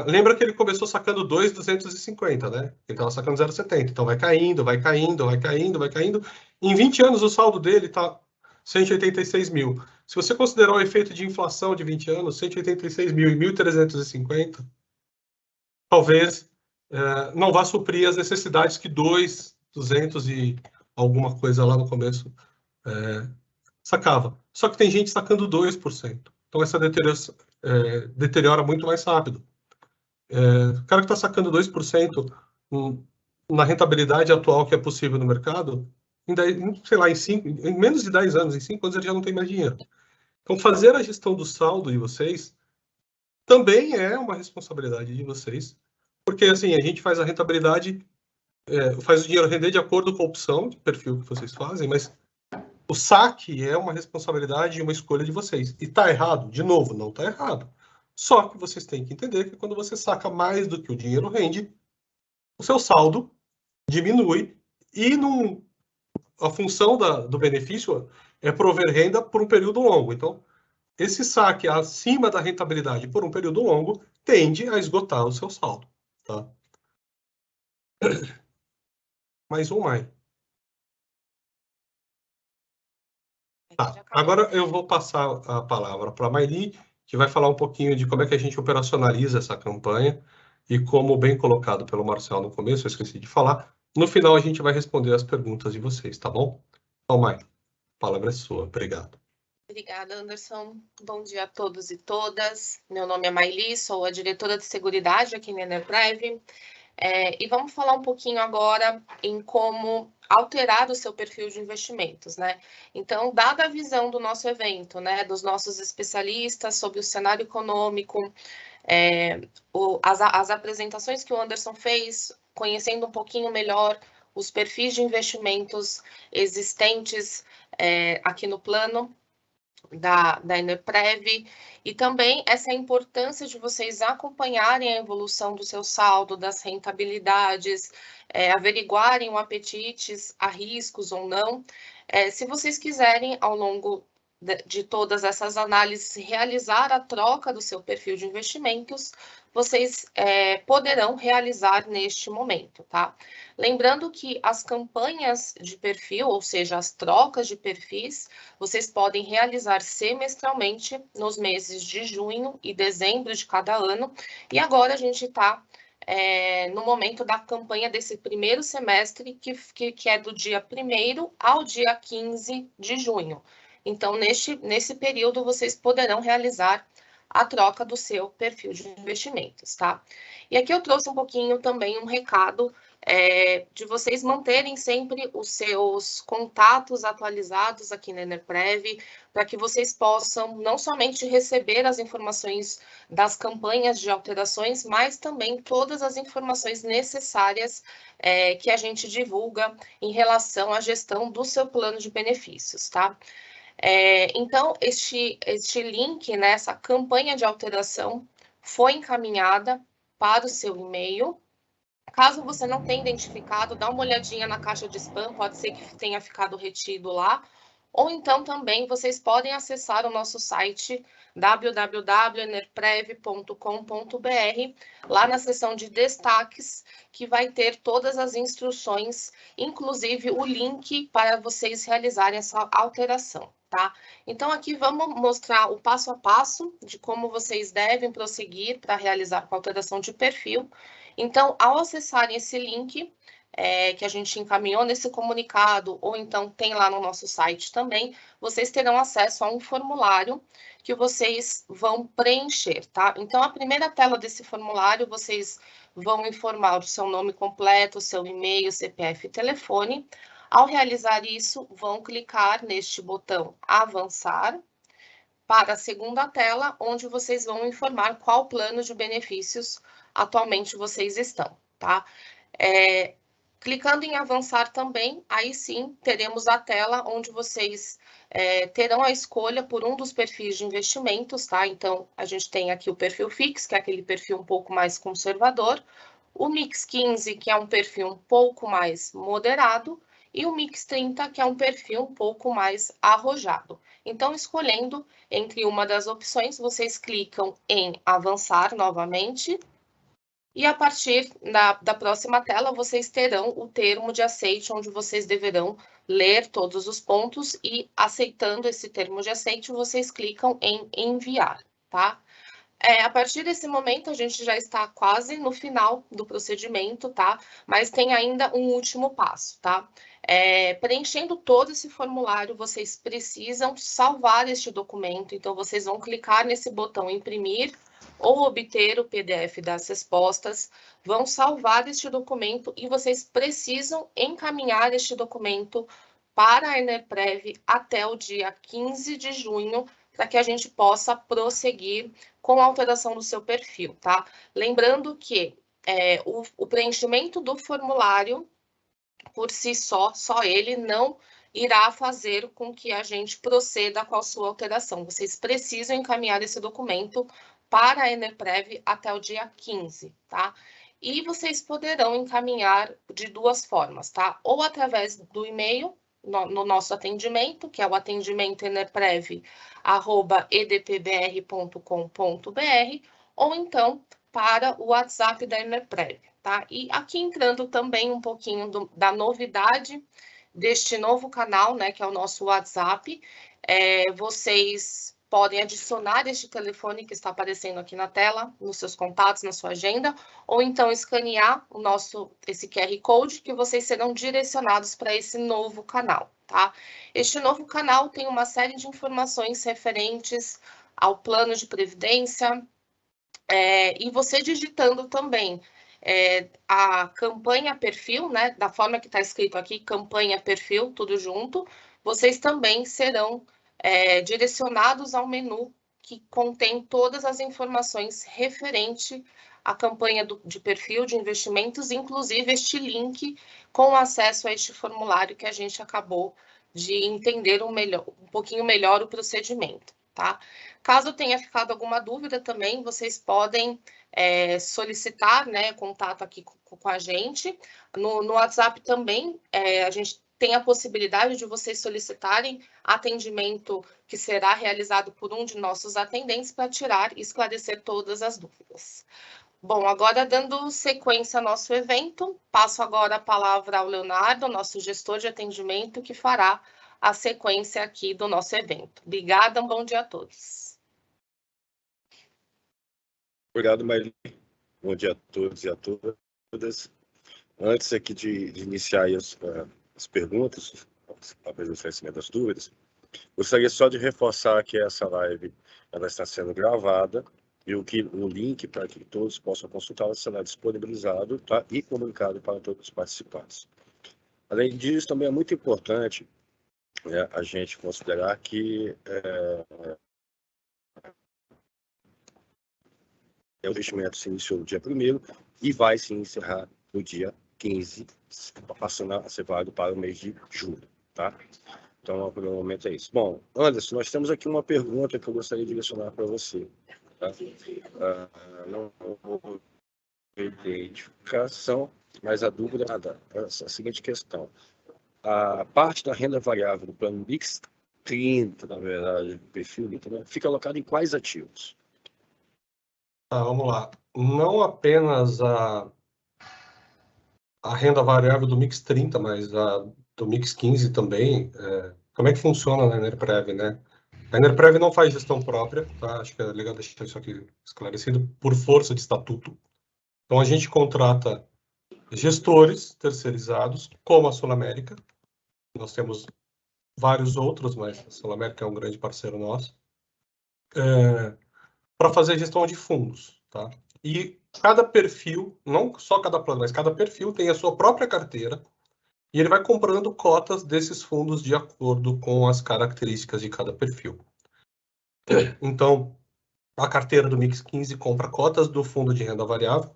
lembra que ele começou sacando 2.250, né? Ele estava sacando 0,70, então vai caindo, vai caindo, vai caindo, vai caindo. Em 20 anos, o saldo dele está 186 mil. Se você considerar o efeito de inflação de 20 anos, 186 mil e 1.350, talvez não vá suprir as necessidades que 200 e alguma coisa lá no começo sacava. Só que tem gente sacando 2%. Então, essa deteriora muito mais rápido. O cara que está sacando 2% na rentabilidade atual que é possível no mercado, sei lá, em menos de 10 anos, em 5 anos, ele já não tem mais dinheiro. Então, fazer a gestão do saldo de vocês também é uma responsabilidade de vocês, porque assim, a gente faz a rentabilidade, faz o dinheiro render de acordo com a opção de perfil que vocês fazem, mas o saque é uma responsabilidade e uma escolha de vocês. E está errado? De novo, não está errado. Só que vocês têm que entender que quando você saca mais do que o dinheiro rende, o seu saldo diminui e a função do benefício é prover renda por um período longo. Então, esse saque acima da rentabilidade por um período longo tende a esgotar o seu saldo. Tá? Mais um mais. Tá. Agora eu vou passar a palavra para a Maili, que vai falar um pouquinho de como é que a gente operacionaliza essa campanha e como bem colocado pelo Marcelo no começo, eu esqueci de falar. No final a gente vai responder as perguntas de vocês, tá bom? Então, Maili, a palavra é sua. Obrigado. Obrigada, Anderson. Bom dia a todos e todas. Meu nome é Maili, sou a diretora de seguridade aqui na Enerprev. E vamos falar um pouquinho agora em como alterar o seu perfil de investimentos, né? Então, dada a visão do nosso evento, né, dos nossos especialistas sobre o cenário econômico, as apresentações que o Anderson fez, conhecendo um pouquinho melhor os perfis de investimentos existentes aqui no plano da Enerprev, e também essa importância de vocês acompanharem a evolução do seu saldo, das rentabilidades, averiguarem o apetite a riscos ou não. Se vocês quiserem, ao longo de todas essas análises, realizar a troca do seu perfil de investimentos, vocês poderão realizar neste momento, tá? Lembrando que as campanhas de perfil, ou seja, as trocas de perfis, vocês podem realizar semestralmente nos meses de junho e dezembro de cada ano. E agora a gente está no momento da campanha desse primeiro semestre, que é do dia 1º ao dia 15 de junho. Então, nesse período, vocês poderão realizar a troca do seu perfil de investimentos, tá? E aqui eu trouxe um pouquinho também um recado de vocês manterem sempre os seus contatos atualizados aqui na Enerprev, para que vocês possam não somente receber as informações das campanhas de alterações, mas também todas as informações necessárias que a gente divulga em relação à gestão do seu plano de benefícios, tá? Então, este link, né, essa campanha de alteração, foi encaminhada para o seu e-mail. Caso você não tenha identificado, dá uma olhadinha na caixa de spam, pode ser que tenha ficado retido lá. Ou então também vocês podem acessar o nosso site www.enerprev.com.br, lá na seção de destaques, que vai ter todas as instruções, inclusive o link para vocês realizarem essa alteração, tá? Então aqui vamos mostrar o passo a passo de como vocês devem prosseguir para realizar a alteração de perfil. Então, ao acessarem esse link, que a gente encaminhou nesse comunicado, ou então tem lá no nosso site também, vocês terão acesso a um formulário que vocês vão preencher, tá? Então, a primeira tela desse formulário, vocês vão informar o seu nome completo, o seu e-mail, CPF e telefone. Ao realizar isso, vão clicar neste botão Avançar, para a segunda tela, onde vocês vão informar qual plano de benefícios atualmente vocês estão, tá? Clicando em avançar também, aí sim teremos a tela onde vocês terão a escolha por um dos perfis de investimentos, tá? Então, a gente tem aqui o perfil Fix, que é aquele perfil um pouco mais conservador, o Mix 15, que é um perfil um pouco mais moderado, e o Mix 30, que é um perfil um pouco mais arrojado. Então, escolhendo entre uma das opções, vocês clicam em avançar novamente, e a partir da próxima tela, vocês terão o termo de aceite, onde vocês deverão ler todos os pontos e, aceitando esse termo de aceite, vocês clicam em enviar, tá? A partir desse momento, a gente já está quase no final do procedimento, tá? Mas tem ainda um último passo, tá? Preenchendo todo esse formulário, vocês precisam salvar este documento, então vocês vão clicar nesse botão imprimir ou obter o PDF das respostas, vão salvar este documento e vocês precisam encaminhar este documento para a Enerprev até o dia 15 de junho, para que a gente possa prosseguir com a alteração do seu perfil, tá? Lembrando que o preenchimento do formulário, por si só ele não irá fazer com que a gente proceda com a sua alteração. Vocês precisam encaminhar esse documento para a Enerprev até o dia 15, tá? E vocês poderão encaminhar de duas formas, tá? Ou através do e-mail, no nosso atendimento, que é o atendimento enerprev@edpbr.com.br, ou então para o WhatsApp da Enerprev, tá? E aqui entrando também um pouquinho da novidade deste novo canal, né, que é o nosso WhatsApp, vocês podem adicionar este telefone que está aparecendo aqui na tela, nos seus contatos, na sua agenda, ou então escanear esse QR Code, que vocês serão direcionados para esse novo canal, tá? Este novo canal tem uma série de informações referentes ao plano de previdência, e você digitando também a campanha perfil, né, da forma que está escrito aqui, campanha perfil, tudo junto, vocês também serão direcionados ao menu que contém todas as informações referente à campanha de perfil de investimentos, inclusive este link com acesso a este formulário que a gente acabou de entender um pouquinho melhor o procedimento, tá? Caso tenha ficado alguma dúvida também, vocês podem solicitar, né, contato aqui com a gente. No WhatsApp também, a gente tem a possibilidade de vocês solicitarem atendimento que será realizado por um de nossos atendentes para tirar e esclarecer todas as dúvidas. Bom, agora dando sequência ao nosso evento, passo agora a palavra ao Leonardo, nosso gestor de atendimento, que fará a sequência aqui do nosso evento. Obrigada, um bom dia a todos. Obrigado, Maíli. Bom dia a todos e a todas. Antes aqui de iniciar aí as perguntas, talvez o esclarecimento das dúvidas, gostaria só de reforçar que essa live ela está sendo gravada e o link para que todos possam consultá-la será disponibilizado, tá, e comunicado para todos os participantes. Além disso, também é muito importante a gente considerar que o investimento se iniciou no dia 1º e vai se encerrar no dia 15, passando a ser válido para o mês de julho, tá? Então, pelo momento é isso. Bom, Anderson, nós temos aqui uma pergunta que eu gostaria de direcionar para você, tá? Não houve identificação, mas a dúvida é a seguinte questão. A parte da renda variável do plano Mix 30, na verdade, do perfil, né, fica alocada em quais ativos? Vamos lá. Não apenas a renda variável do Mix 30, mas a do Mix 15 também. Como é que funciona na Enerprev, né? A Enerprev não faz gestão própria, tá? Acho que é legal deixar isso aqui esclarecido, por força de estatuto. Então, a gente contrata gestores terceirizados, como a Sul América. Nós temos vários outros, mas a Sul América é um grande parceiro nosso, para fazer gestão de fundos, tá? E cada perfil, não só cada plano, mas cada perfil tem a sua própria carteira e ele vai comprando cotas desses fundos de acordo com as características de cada perfil. Então, a carteira do Mix 15 compra cotas do fundo de renda variável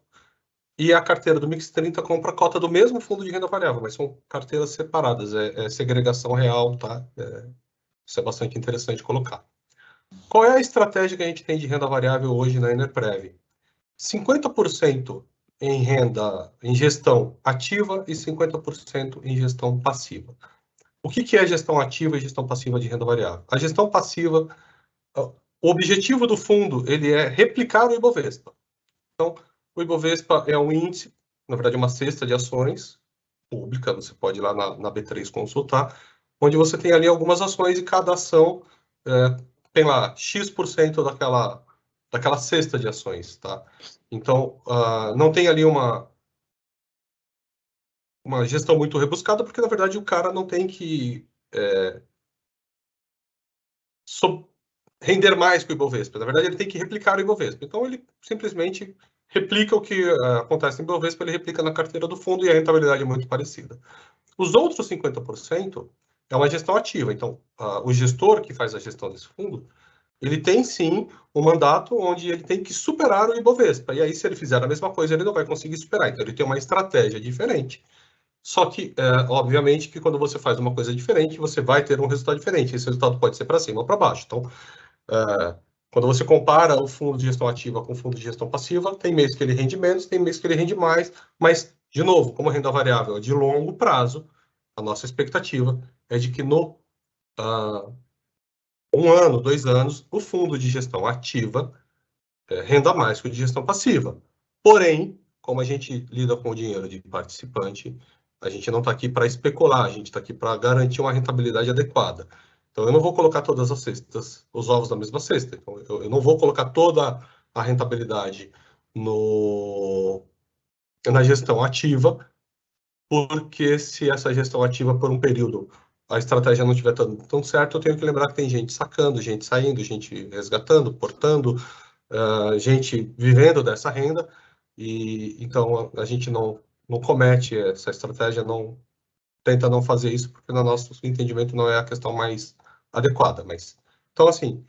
e a carteira do Mix 30 compra cota do mesmo fundo de renda variável, mas são carteiras separadas, é segregação real, tá? Isso é bastante interessante colocar. Qual é a estratégia que a gente tem de renda variável hoje na Enerprev? 50% em gestão ativa e 50% em gestão passiva. O que é gestão ativa e gestão passiva de renda variável? A gestão passiva, o objetivo do fundo, ele é replicar o Ibovespa. Então, o Ibovespa é um índice, na verdade, uma cesta de ações pública, você pode ir lá na B3 consultar, onde você tem ali algumas ações e cada ação tem lá X% daquela cesta de ações, tá? Então, não tem ali uma gestão muito rebuscada, porque, na verdade, o cara não tem que render mais que o Ibovespa. Na verdade, ele tem que replicar o Ibovespa. Então, ele simplesmente replica o que acontece no Ibovespa, ele replica na carteira do fundo e a rentabilidade é muito parecida. Os outros 50%, é uma gestão ativa. Então, o gestor que faz a gestão desse fundo, ele tem sim um mandato onde ele tem que superar o Ibovespa. E aí, se ele fizer a mesma coisa, ele não vai conseguir superar. Então, ele tem uma estratégia diferente. Só que, obviamente, que quando você faz uma coisa diferente, você vai ter um resultado diferente. Esse resultado pode ser para cima ou para baixo. Então, quando você compara o fundo de gestão ativa com o fundo de gestão passiva, tem mês que ele rende menos, tem mês que ele rende mais. Mas, de novo, como a renda variável é de longo prazo, a nossa expectativa é de que no 1 ano, 2 anos, o fundo de gestão ativa renda mais que o de gestão passiva. Porém, como a gente lida com o dinheiro de participante, a gente não está aqui para especular, a gente está aqui para garantir uma rentabilidade adequada. Então, eu não vou colocar todas as cestas, os ovos na mesma cesta. Então, eu não vou colocar toda a rentabilidade na gestão ativa, porque se essa gestão ativa por um período a estratégia não estiver tão certo, eu tenho que lembrar que tem gente sacando, gente saindo, gente resgatando, portando, gente vivendo dessa renda, e então a gente não comete essa estratégia, tenta não fazer isso, porque no nosso entendimento não é a questão mais adequada. Mas, então, assim,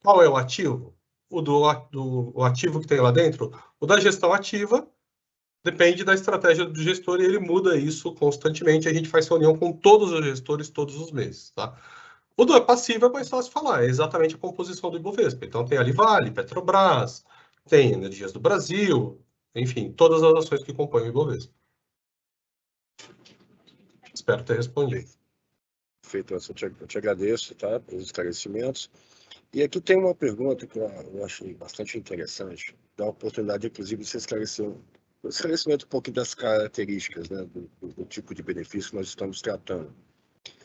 qual é o ativo? O ativo que tem lá dentro? O da gestão ativa depende da estratégia do gestor e ele muda isso constantemente. A gente faz reunião com todos os gestores todos os meses, tá? O do passivo é mais fácil falar, é exatamente a composição do Ibovespa. Então, tem ali Vale, Petrobras, tem Energias do Brasil, enfim, todas as ações que compõem o Ibovespa. Espero ter respondido. Perfeito, eu te agradeço, tá, pelos esclarecimentos. E aqui tem uma pergunta que eu achei bastante interessante, dá a oportunidade, inclusive, de você esclarecer um pouquinho das características, né, do tipo de benefício que nós estamos tratando.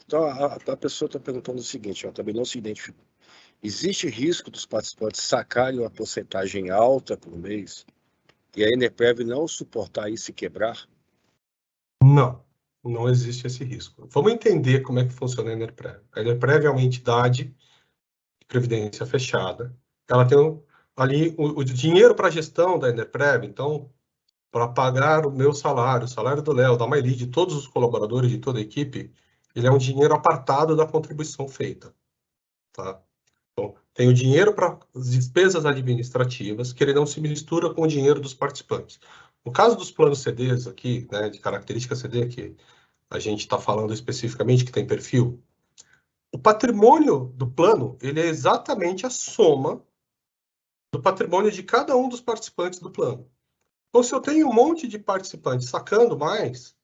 Então, a pessoa está perguntando o seguinte, ela também não se identificou. Existe risco dos participantes sacarem uma porcentagem alta por mês e a Enerprev não suportar isso e quebrar? Não existe esse risco. Vamos entender como é que funciona a Enerprev. A Enerprev é uma entidade de previdência fechada. Ela tem ali o dinheiro para a gestão da Enerprev, então, para pagar o meu salário, o salário do Léo, da Maili, de todos os colaboradores, de toda a equipe, ele é um dinheiro apartado da contribuição feita, tá? Então, tem o dinheiro para as despesas administrativas, que ele não se mistura com o dinheiro dos participantes. No caso dos planos CDs aqui, né, de característica CD, que a gente está falando especificamente, que tem perfil, o patrimônio do plano, ele é exatamente a soma do patrimônio de cada um dos participantes do plano. Então, se eu tenho um monte de participantes sacando mais,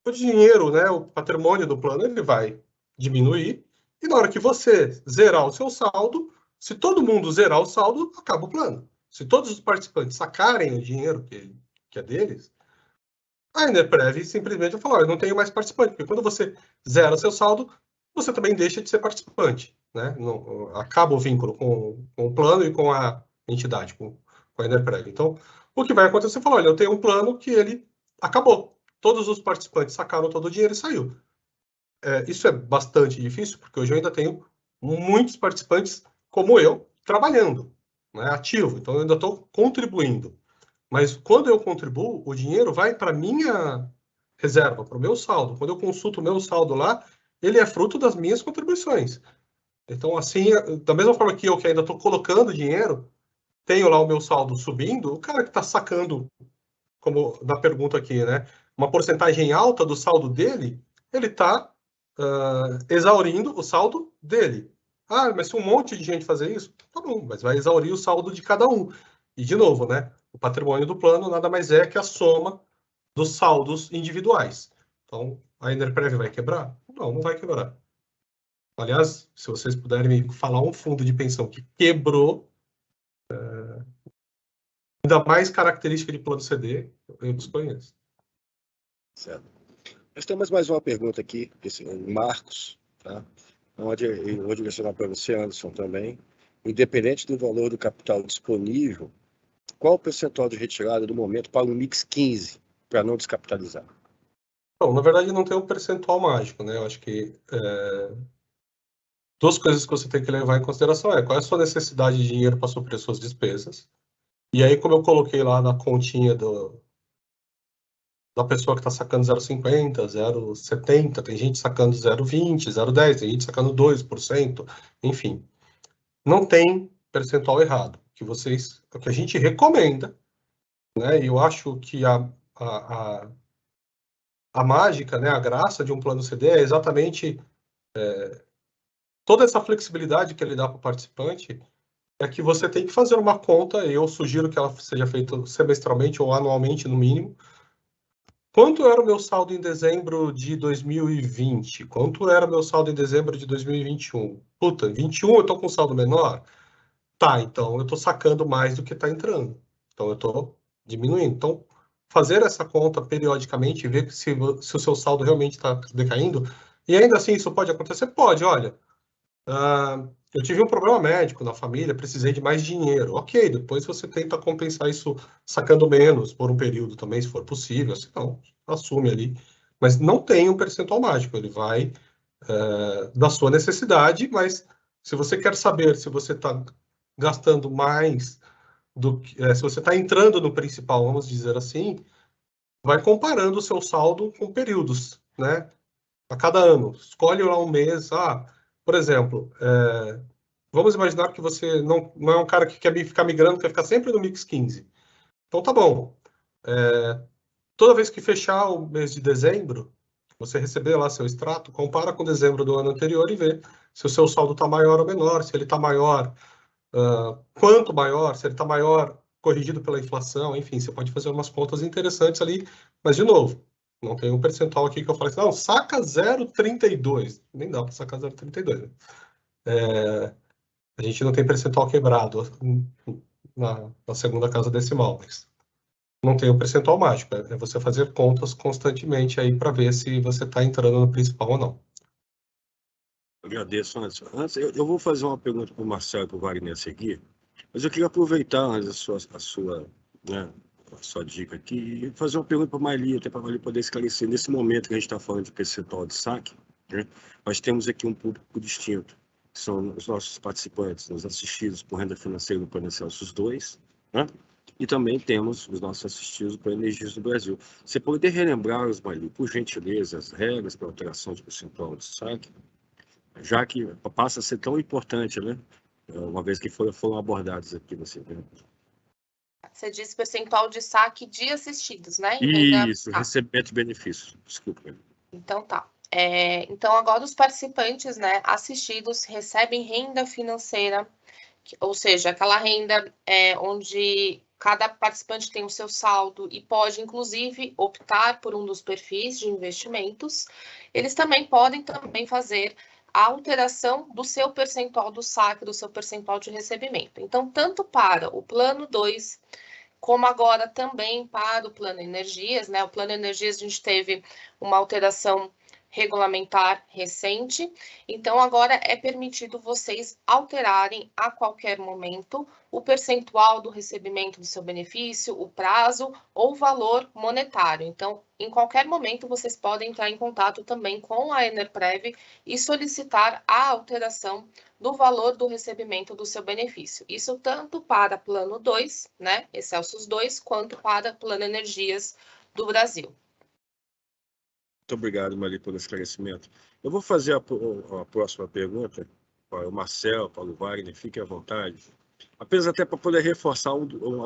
o dinheiro, né, o patrimônio do plano, ele vai diminuir, e na hora que você zerar o seu saldo, se todo mundo zerar o saldo, acaba o plano. Se todos os participantes sacarem o dinheiro que é deles, a Enerprev simplesmente vai falar, eu não tenho mais participante, porque quando você zera seu saldo, você também deixa de ser participante, né? Não, acaba o vínculo com o plano e com a entidade, com a Enerprev. Então, o que vai acontecer? Você fala, olha, eu tenho um plano que ele acabou. Todos os participantes sacaram todo o dinheiro e saiu. Isso é bastante difícil, porque hoje eu ainda tenho muitos participantes como eu, trabalhando, né, ativo. Então, eu ainda estou contribuindo. Mas quando eu contribuo, o dinheiro vai para a minha reserva, para o meu saldo. Quando eu consulto o meu saldo lá, ele é fruto das minhas contribuições. Então, assim, da mesma forma que eu que ainda estou colocando dinheiro, tenho lá o meu saldo subindo, o cara que está sacando, como na pergunta aqui, né, uma porcentagem alta do saldo dele, ele está exaurindo o saldo dele. Ah, mas se um monte de gente fazer isso, tá bom, mas vai exaurir o saldo de cada um. E, de novo, né, o patrimônio do plano nada mais é que a soma dos saldos individuais. Então, a Enerprev vai quebrar? Não vai quebrar. Aliás, se vocês puderem me falar um fundo de pensão que quebrou, ainda mais característica de plano CD, eu desconheço. Certo. Nós temos mais uma pergunta aqui, o Marcos, tá? Onde eu vou direcionar para você, Anderson, também. Independente do valor do capital disponível, qual o percentual de retirada do momento para o mix 15, para não descapitalizar? Bom, na verdade, não tem um percentual mágico, né? Eu acho que duas coisas que você tem que levar em consideração qual é a sua necessidade de dinheiro para suprir as suas despesas. E aí, como eu coloquei lá na continha da pessoa que está sacando 0,50, 0,70, tem gente sacando 0,20, 0,10, tem gente sacando 2%, enfim. Não tem percentual errado. O que a gente recomenda, né? E eu acho que a mágica, né, a graça de um plano CD é exatamente toda essa flexibilidade que ele dá para o participante, é que você tem que fazer uma conta, eu sugiro que ela seja feita semestralmente ou anualmente, no mínimo. Quanto era o meu saldo em dezembro de 2020? Quanto era o meu saldo em dezembro de 2021? Puta, em 21 eu estou com saldo menor? Tá, então eu estou sacando mais do que está entrando. Então eu estou diminuindo. Então, fazer essa conta periodicamente e ver se o seu saldo realmente está decaindo. E ainda assim, isso pode acontecer? Pode, olha. Eu tive um problema médico na família, precisei de mais dinheiro. Ok, depois você tenta compensar isso sacando menos por um período também, se for possível. Se não, assume ali. Mas não tem um percentual mágico, ele vai da sua necessidade, mas se você quer saber se você está gastando mais do que. Se você está entrando no principal, vamos dizer assim, vai comparando o seu saldo com períodos, né? A cada ano. Escolhe lá um mês. Por exemplo, vamos imaginar que você não é um cara que quer ficar migrando, quer ficar sempre no Mix 15. Então tá bom. Toda vez que fechar o mês de dezembro, você receber lá seu extrato, compara com dezembro do ano anterior e vê se o seu saldo está maior ou menor, se ele está maior, quanto maior, se ele está maior corrigido pela inflação, enfim, você pode fazer umas contas interessantes ali, mas de novo, não tem um percentual aqui que eu falei assim, não, saca 0,32, nem dá para sacar 0,32, né? A gente não tem percentual quebrado na segunda casa decimal, mas não tem um percentual mágico, é você fazer contas constantemente aí para ver se você está entrando no principal ou não. Agradeço, Anderson. Antes, eu vou fazer uma pergunta para o Marcelo e para o Wagner a seguir, mas eu queria aproveitar a sua dica aqui e fazer uma pergunta para a Maili, até para a Maili poder esclarecer. Nesse momento que a gente está falando de percentual de saque, né, nós temos aqui um público distinto, que são os nossos participantes, os assistidos por renda financeira no Plano Celsius 2, né? E também temos os nossos assistidos por Energias do Brasil. Você poderia relembrar, Maili, por gentileza, as regras para alteração de percentual de saque? Já que passa a ser tão importante, né? Uma vez que foram abordados aqui nesse evento. Você disse percentual de saque de assistidos, né? Isso, recebimento de benefícios. Desculpa. Então tá. Então agora os participantes, né, assistidos recebem renda financeira, ou seja, aquela renda onde cada participante tem o seu saldo e pode, inclusive, optar por um dos perfis de investimentos. Eles também podem fazer a alteração do seu percentual do saque, do seu percentual de recebimento. Então, tanto para o plano 2, como agora também para o plano Energias, né? O plano Energias a gente teve uma alteração regulamentar recente, então agora é permitido vocês alterarem a qualquer momento o percentual do recebimento do seu benefício, o prazo ou o valor monetário. Então, em qualquer momento, vocês podem entrar em contato também com a Enerprev e solicitar a alteração do valor do recebimento do seu benefício. Isso tanto para plano 2, né, Celsius 2, quanto para plano Energias do Brasil. Muito obrigado, Maili, pelo esclarecimento. Eu vou fazer a próxima pergunta para o Marcelo, para o Wagner, fique à vontade. Apenas até para poder reforçar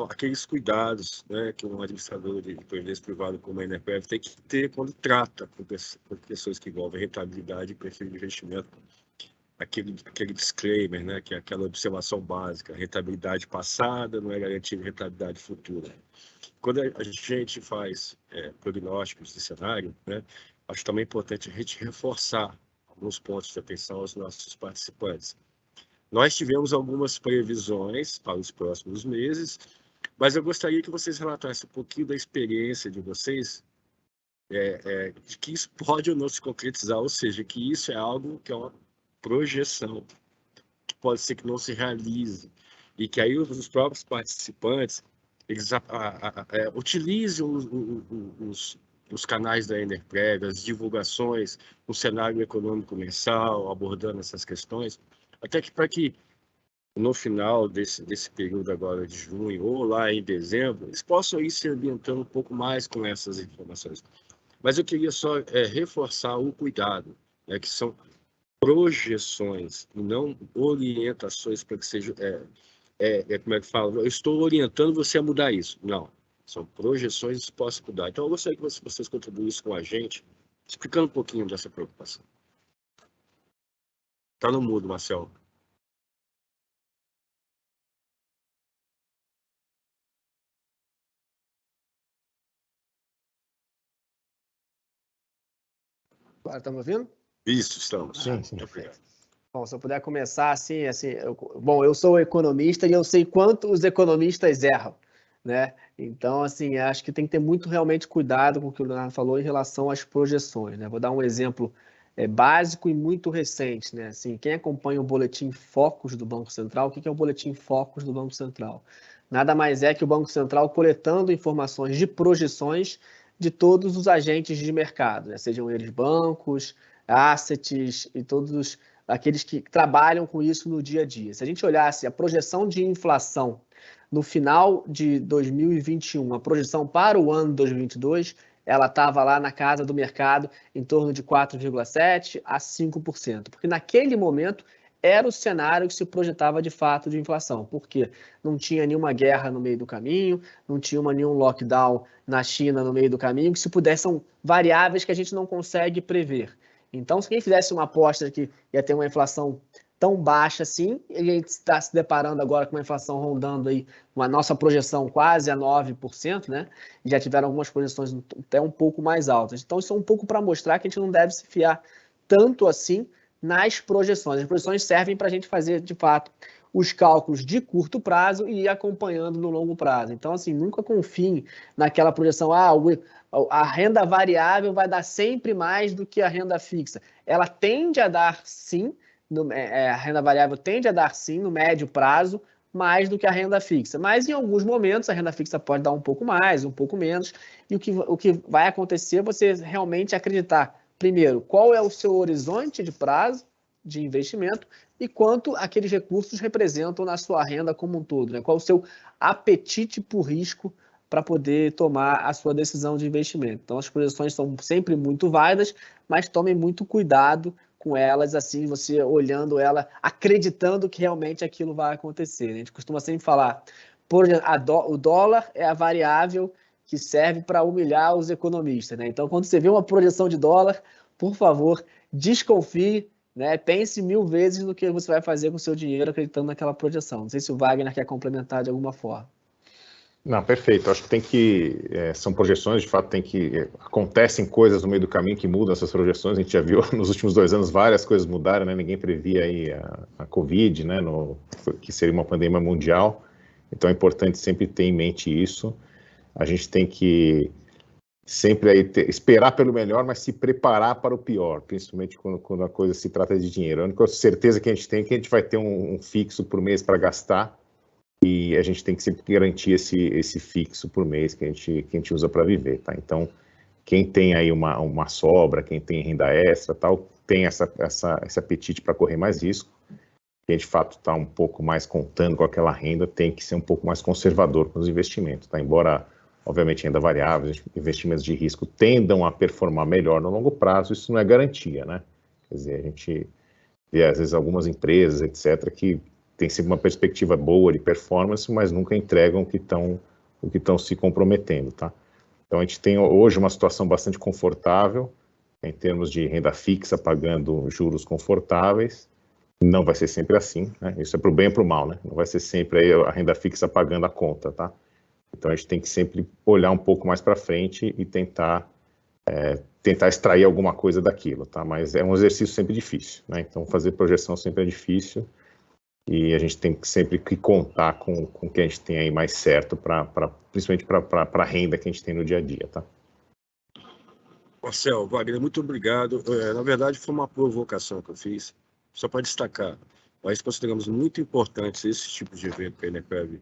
aqueles cuidados, né, que um administrador de previdência privada como a Enerprev tem que ter quando trata com questões que envolvem rentabilidade e perfil de investimento. Aquele disclaimer, né, que é aquela observação básica, rentabilidade passada não é garantia de rentabilidade futura. Quando a gente faz prognósticos de cenário, né, acho também importante a gente reforçar alguns pontos de atenção aos nossos participantes. Nós tivemos algumas previsões para os próximos meses, mas eu gostaria que vocês relatassem um pouquinho da experiência de vocês, de que isso pode ou não se concretizar, ou seja, que isso é algo que é uma projeção, que pode ser que não se realize, e que aí os próprios participantes eles utilizem os canais da Enerprev, as divulgações, o cenário econômico mensal, abordando essas questões, até que para que no final desse período agora de junho, ou lá em dezembro, eles possam ir se ambientando um pouco mais com essas informações. Mas eu queria só reforçar o cuidado, né, que são projeções e não orientações para que seja... como é que fala? Eu estou orientando você a mudar isso. Não, são projeções que possam mudar. Então, eu gostaria que vocês contribuíssem com a gente, explicando um pouquinho dessa preocupação. Está no mudo, Marcelo. Agora estão me ouvindo? Isso, estamos. Sim. Obrigado. Bom, se eu puder começar assim, eu sou economista e eu sei quanto os economistas erram, né? Então, assim, acho que tem que ter muito realmente cuidado com o que o Leonardo falou em relação às projeções, né? Vou dar um exemplo básico e muito recente, né? Assim, quem acompanha o boletim Focus do Banco Central, o que é o boletim Focus do Banco Central? Nada mais é que o Banco Central coletando informações de projeções de todos os agentes de mercado, né? Sejam eles bancos, assets e todos aqueles que trabalham com isso no dia a dia. Se a gente olhasse a projeção de inflação no final de 2021, a projeção para o ano 2022, ela estava lá na casa do mercado em torno de 4,7% a 5%, porque naquele momento era o cenário que se projetava de fato de inflação, porque não tinha nenhuma guerra no meio do caminho, não tinha nenhum lockdown na China no meio do caminho, que se pudessem, são variáveis que a gente não consegue prever. Então, se quem fizesse uma aposta que ia ter uma inflação tão baixa assim, e a gente está se deparando agora com uma inflação rondando aí, uma nossa projeção quase a 9%, né? E já tiveram algumas projeções até um pouco mais altas. Então, isso é um pouco para mostrar que a gente não deve se fiar tanto assim nas projeções. As projeções servem para a gente fazer, de fato, os cálculos de curto prazo e ir acompanhando no longo prazo. Então, assim, nunca confie naquela projeção, a renda variável vai dar sempre mais do que a renda fixa. Ela tende a dar sim, a renda variável tende a dar sim no médio prazo, mais do que a renda fixa. Mas em alguns momentos a renda fixa pode dar um pouco mais, um pouco menos, e o que vai acontecer é você realmente acreditar, primeiro, qual é o seu horizonte de prazo de investimento e quanto aqueles recursos representam na sua renda como um todo, né? Qual o seu apetite por risco para poder tomar a sua decisão de investimento. Então, as projeções são sempre muito válidas, mas tomem muito cuidado com elas, assim, você olhando ela, acreditando que realmente aquilo vai acontecer. A gente costuma sempre falar, o dólar é a variável que serve para humilhar os economistas, né? Então, quando você vê uma projeção de dólar, por favor, desconfie, né? Pense 1000 vezes no que você vai fazer com o seu dinheiro acreditando naquela projeção. Não sei se o Wagner quer complementar de alguma forma. Não, perfeito. Acho que são projeções, de fato, acontecem coisas no meio do caminho que mudam essas projeções. A gente já viu nos últimos 2 anos várias coisas mudaram, né? Ninguém previa aí a Covid, né? Que seria uma pandemia mundial. Então é importante sempre ter em mente isso. A gente tem que sempre aí esperar pelo melhor, mas se preparar para o pior, principalmente quando a coisa se trata de dinheiro. A única certeza que a gente tem é que a gente vai ter um fixo por mês para gastar. E a gente tem que sempre garantir esse fixo por mês que a gente usa para viver, tá? Então, quem tem aí uma sobra, quem tem renda extra, tal, tem esse apetite para correr mais risco. Quem de fato está um pouco mais contando com aquela renda tem que ser um pouco mais conservador com os investimentos, tá? Embora, obviamente, renda variável, investimentos de risco tendam a performar melhor no longo prazo, isso não é garantia, né? Quer dizer, a gente vê às vezes algumas empresas, etc., que tem sempre uma perspectiva boa de performance, mas nunca entregam o que estão se comprometendo, tá? Então, a gente tem hoje uma situação bastante confortável, em termos de renda fixa, pagando juros confortáveis. Não vai ser sempre assim, né? Isso é para o bem e para o mal, né? Não vai ser sempre aí a renda fixa pagando a conta, tá? Então, a gente tem que sempre olhar um pouco mais para frente e tentar extrair alguma coisa daquilo, tá? Mas é um exercício sempre difícil, né? Então, fazer projeção sempre é difícil. E a gente tem sempre que contar com o que a gente tem aí mais certo, principalmente para a renda que a gente tem no dia a dia, tá? Marcelo, Wagner, muito obrigado. Na verdade, foi uma provocação que eu fiz, só para destacar. Nós consideramos muito importante esse tipo de evento que a Enerprev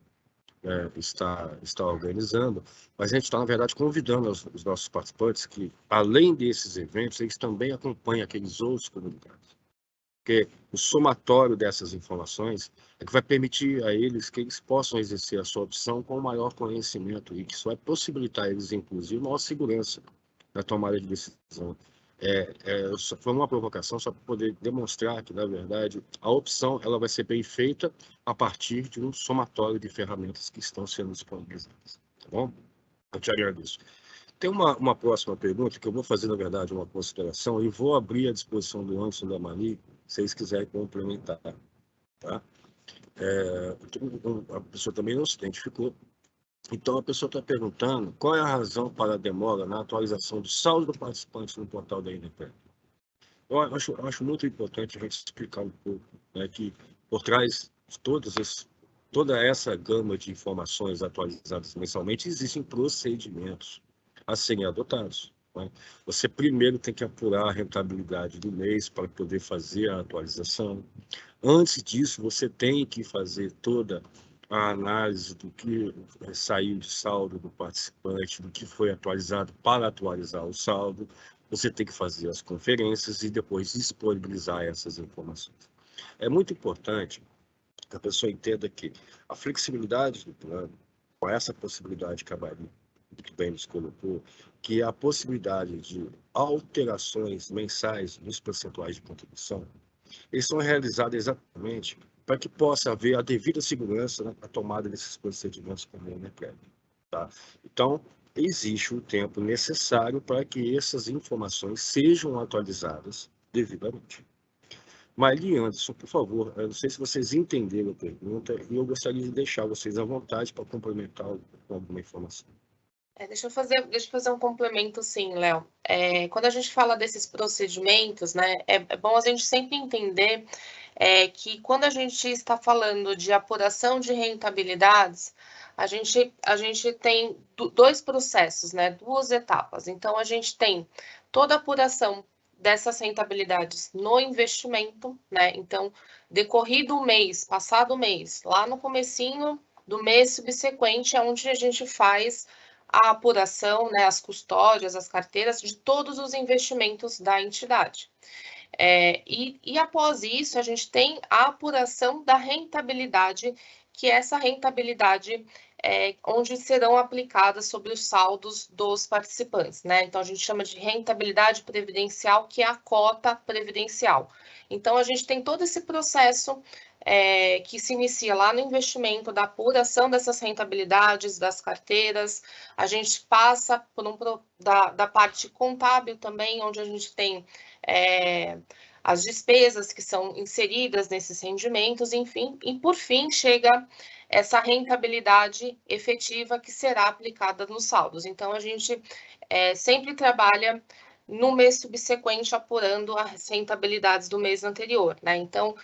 está organizando, mas a gente está, na verdade, convidando os nossos participantes que, além desses eventos, eles também acompanham aqueles outros comunicados. Porque o somatório dessas informações é que vai permitir a eles que eles possam exercer a sua opção com maior conhecimento e que isso vai possibilitar a eles, inclusive, maior segurança na tomada de decisão. Foi uma provocação só para poder demonstrar que, na verdade, a opção ela vai ser bem feita a partir de um somatório de ferramentas que estão sendo disponibilizadas. Tá bom? Eu te agradeço. Tem uma próxima pergunta que eu vou fazer, na verdade, uma consideração e vou abrir à disposição do Anderson e da Mari, se vocês quiserem complementar. Tá? A pessoa também não se identificou. Então, a pessoa está perguntando qual é a razão para a demora na atualização do saldo do participante no portal da INEPREV. Eu acho muito importante a gente explicar um pouco, né, que por trás de toda essa gama de informações atualizadas mensalmente, existem procedimentos a serem adotados. Né? Você primeiro tem que apurar a rentabilidade do mês para poder fazer a atualização. Antes disso, você tem que fazer toda a análise do que saiu de saldo do participante, do que foi atualizado para atualizar o saldo. Você tem que fazer as conferências e depois disponibilizar essas informações. É muito importante que a pessoa entenda que a flexibilidade do plano, com essa possibilidade que a Mari que bem nos colocou, que a possibilidade de alterações mensais nos percentuais de contribuição, eles são realizados exatamente para que possa haver a devida segurança na tomada desses procedimentos como o INEPREV. Tá? Então, existe o tempo necessário para que essas informações sejam atualizadas devidamente. Mari, Anderson, por favor, eu não sei se vocês entenderam a pergunta e eu gostaria de deixar vocês à vontade para complementar com alguma informação. Deixa eu fazer um complemento, sim, Léo. Quando a gente fala desses procedimentos, né, é bom a gente sempre entender que quando a gente está falando de apuração de rentabilidades, a gente tem dois processos, né, duas etapas. Então, a gente tem toda a apuração dessas rentabilidades no investimento, né? Então, decorrido o mês, passado o mês, lá no comecinho do mês subsequente, é onde a gente faz a apuração, né, as custódias, as carteiras de todos os investimentos da entidade. E após isso, a gente tem a apuração da rentabilidade, que é essa rentabilidade onde serão aplicadas sobre os saldos dos participantes, né? Então, a gente chama de rentabilidade previdencial, que é a cota previdencial. Então, a gente tem todo esse processo que se inicia lá no investimento, da apuração dessas rentabilidades, das carteiras. A gente passa por da parte contábil também, onde a gente tem as despesas que são inseridas nesses rendimentos, enfim, e por fim chega essa rentabilidade efetiva que será aplicada nos saldos. Então, a gente sempre trabalha no mês subsequente apurando as rentabilidades do mês anterior, né? Então,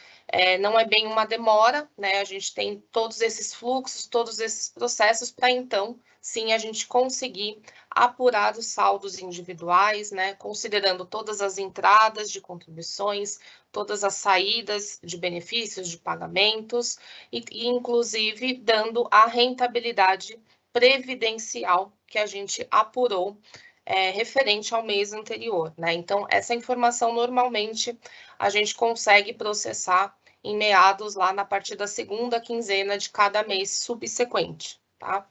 não é bem uma demora, né? A gente tem todos esses fluxos, todos esses processos para, então, sim, a gente conseguir apurar os saldos individuais, né? Considerando todas as entradas de contribuições, todas as saídas de benefícios, de pagamentos, e inclusive dando a rentabilidade previdencial que a gente apurou referente ao mês anterior, né? Então, essa informação normalmente a gente consegue processar em meados lá na partir da segunda quinzena de cada mês subsequente, tá?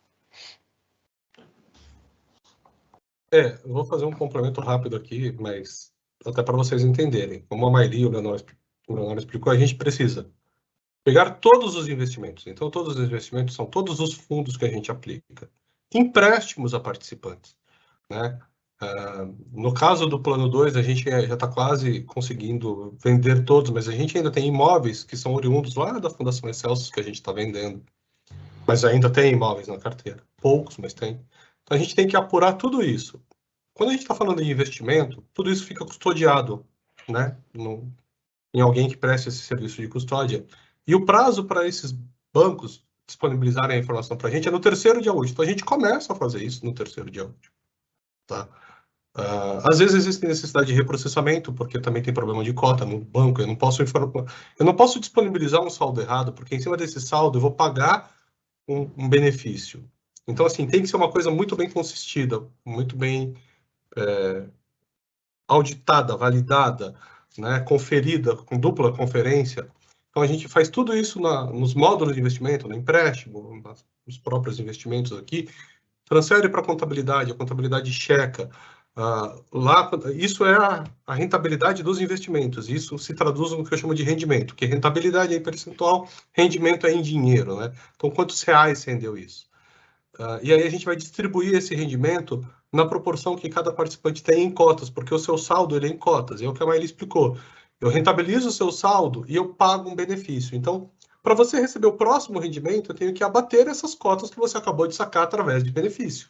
Eu vou fazer um complemento rápido aqui, mas até para vocês entenderem. Como a Mari e o Leonardo explicou, a gente precisa pegar todos os investimentos. Então, todos os investimentos são todos os fundos que a gente aplica. Empréstimos a participantes, né? No caso do plano 2, a gente já está quase conseguindo vender todos, mas a gente ainda tem imóveis que são oriundos lá da Fundação Excelsior que a gente está vendendo. Mas ainda tem imóveis na carteira. Poucos, mas tem. Então, a gente tem que apurar tudo isso. Quando a gente está falando de investimento, tudo isso fica custodiado, né? Em alguém que preste esse serviço de custódia. E o prazo para esses bancos disponibilizarem a informação para a gente é no terceiro dia útil. Então, a gente começa a fazer isso no terceiro dia útil. Tá? Às vezes existe necessidade de reprocessamento, porque também tem problema de cota no banco. Eu não posso disponibilizar um saldo errado, porque em cima desse saldo eu vou pagar um benefício. Então, assim, tem que ser uma coisa muito bem consistida, muito bem auditada, validada, né, conferida, com dupla conferência. Então, a gente faz tudo isso nos módulos de investimento, no empréstimo, nos próprios investimentos aqui, transfere para a contabilidade checa. Lá, isso é a rentabilidade dos investimentos. Isso se traduz no que eu chamo de rendimento, que rentabilidade é em percentual, rendimento é em dinheiro, né? Então, quantos reais rendeu isso? E aí a gente vai distribuir esse rendimento na proporção que cada participante tem em cotas, porque o seu saldo ele é em cotas, é o que a Maíli explicou. Eu rentabilizo o seu saldo e eu pago um benefício. Então, para você receber o próximo rendimento, eu tenho que abater essas cotas que você acabou de sacar através de benefício.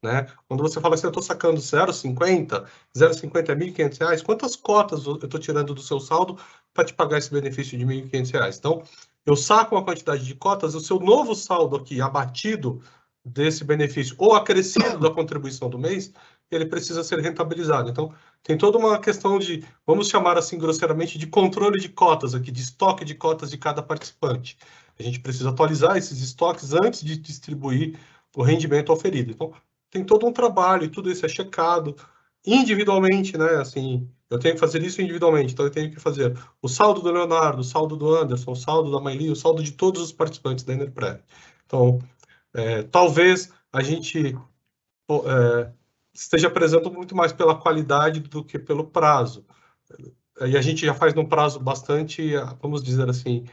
Né? Quando você fala assim, eu estou sacando 0,50, 0,50 é R$ 1.500, quantas cotas eu estou tirando do seu saldo para te pagar esse benefício de R$ 1.500? Então, eu saco uma quantidade de cotas, o seu novo saldo aqui abatido desse benefício ou acrescido da contribuição do mês, ele precisa ser rentabilizado. Então, tem toda uma questão de, vamos chamar assim grosseiramente, de controle de cotas aqui, de estoque de cotas de cada participante. A gente precisa atualizar esses estoques antes de distribuir o rendimento oferido. Então, tem todo um trabalho e tudo isso é checado individualmente, né? Assim, eu tenho que fazer isso individualmente. Então, eu tenho que fazer o saldo do Leonardo, o saldo do Anderson, o saldo da Maíli, o saldo de todos os participantes da Enerprev. Então, talvez a gente esteja prezando muito mais pela qualidade do que pelo prazo. E a gente já faz num prazo bastante, vamos dizer assim,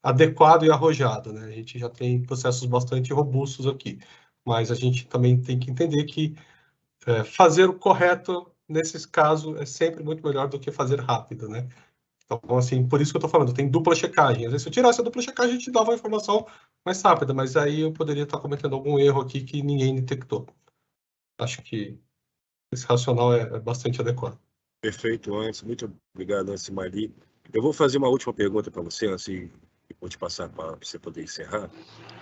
adequado e arrojado, né? A gente já tem processos bastante robustos aqui. Mas a gente também tem que entender que fazer o correto, nesses casos, é sempre muito melhor do que fazer rápido, né? Então, assim, por isso que eu estou falando, tem dupla checagem. Às vezes, se eu tirasse a dupla checagem, a gente dava a informação mais rápida, mas aí eu poderia estar cometendo algum erro aqui que ninguém detectou. Acho que esse racional é bastante adequado. Perfeito, Anderson. Muito obrigado, Anderson e Maíli. Eu vou fazer uma última pergunta para você, antes de vou te passar para você poder encerrar.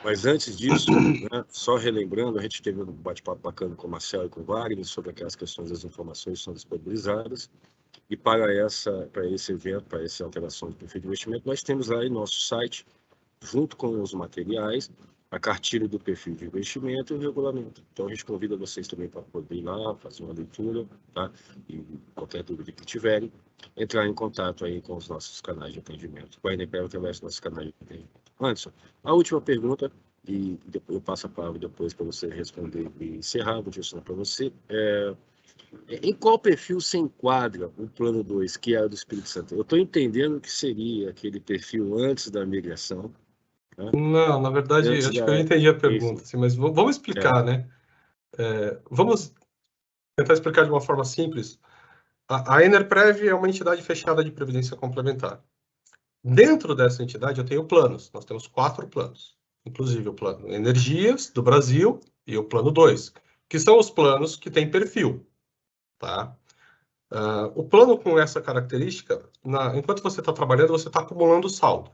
Mas antes disso, né, só relembrando, a gente teve um bate-papo bacana com o Marcelo e com o Wagner sobre aquelas questões das informações que são disponibilizadas. E para esse evento, para essa alteração do perfil de investimento, nós temos lá em nosso site, junto com os materiais, a cartilha do perfil de investimento e o regulamento. Então, a gente convida vocês também para poder ir lá, fazer uma leitura, tá? E qualquer dúvida que tiverem, entrar em contato aí com os nossos canais de atendimento. Com a Enerprev através dos nossos canais de atendimento. Anderson, a última pergunta, e eu passo a palavra depois para você responder e encerrar, vou direcionar para você. Em qual perfil se enquadra o plano 2, que era do Espírito Santo? Eu estou entendendo que seria aquele perfil antes da migração. Né? Não, na verdade, acho que eu entendi a pergunta, assim, mas vamos explicar, né? Vamos tentar explicar de uma forma simples. A Enerprev é uma entidade fechada de previdência complementar. Dentro dessa entidade, eu tenho planos. Nós temos 4 planos, inclusive o plano Energias do Brasil e o plano 2, que são os planos que têm perfil. Tá? O plano com essa característica, enquanto você está trabalhando, você está acumulando saldo.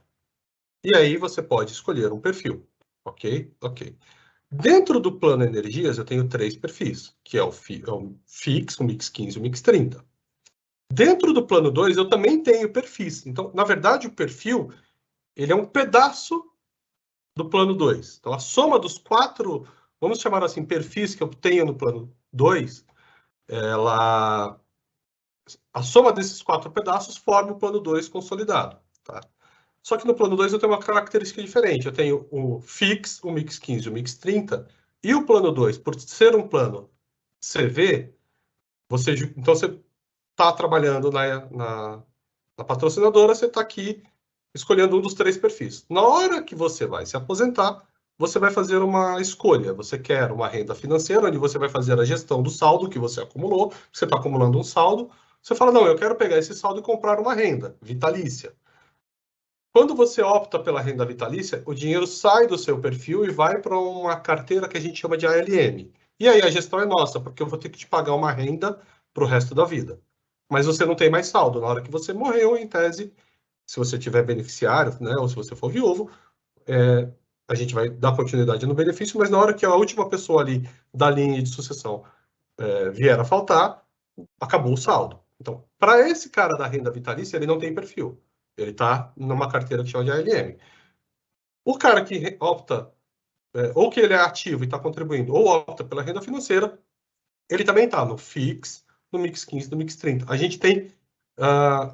E aí você pode escolher um perfil. Ok? Ok. Dentro do plano Energias, eu tenho 3 perfis, que é o FIX, o Mix 15 e o Mix 30. Dentro do plano 2, eu também tenho perfis. Então, na verdade, o perfil ele é um pedaço do plano 2. Então, a soma dos 4, vamos chamar assim, perfis que eu tenho no plano 2, a soma desses 4 pedaços forma o plano 2 consolidado. Tá? Só que no plano 2 eu tenho uma característica diferente. Eu tenho o FIX, o Mix 15 e o Mix 30. E o plano 2, por ser um plano CV, então você está trabalhando na patrocinadora, você está aqui escolhendo um dos 3 perfis. Na hora que você vai se aposentar, você vai fazer uma escolha. Você quer uma renda financeira, onde você vai fazer a gestão do saldo que você acumulou. Você está acumulando um saldo. Você fala, não, eu quero pegar esse saldo e comprar uma renda vitalícia. Quando você opta pela renda vitalícia, o dinheiro sai do seu perfil e vai para uma carteira que a gente chama de ALM. E aí a gestão é nossa, porque eu vou ter que te pagar uma renda para o resto da vida. Mas você não tem mais saldo. Na hora que você morreu, em tese, se você tiver beneficiário, né, ou se você for viúvo, a gente vai dar continuidade no benefício, mas na hora que a última pessoa ali da linha de sucessão vier a faltar, acabou o saldo. Então, para esse cara da renda vitalícia, ele não tem perfil. Ele está numa carteira que chama de ALM. O cara que opta, ou que ele é ativo e está contribuindo, ou opta pela renda financeira, ele também está no FIX, no Mix 15, no Mix 30. A gente tem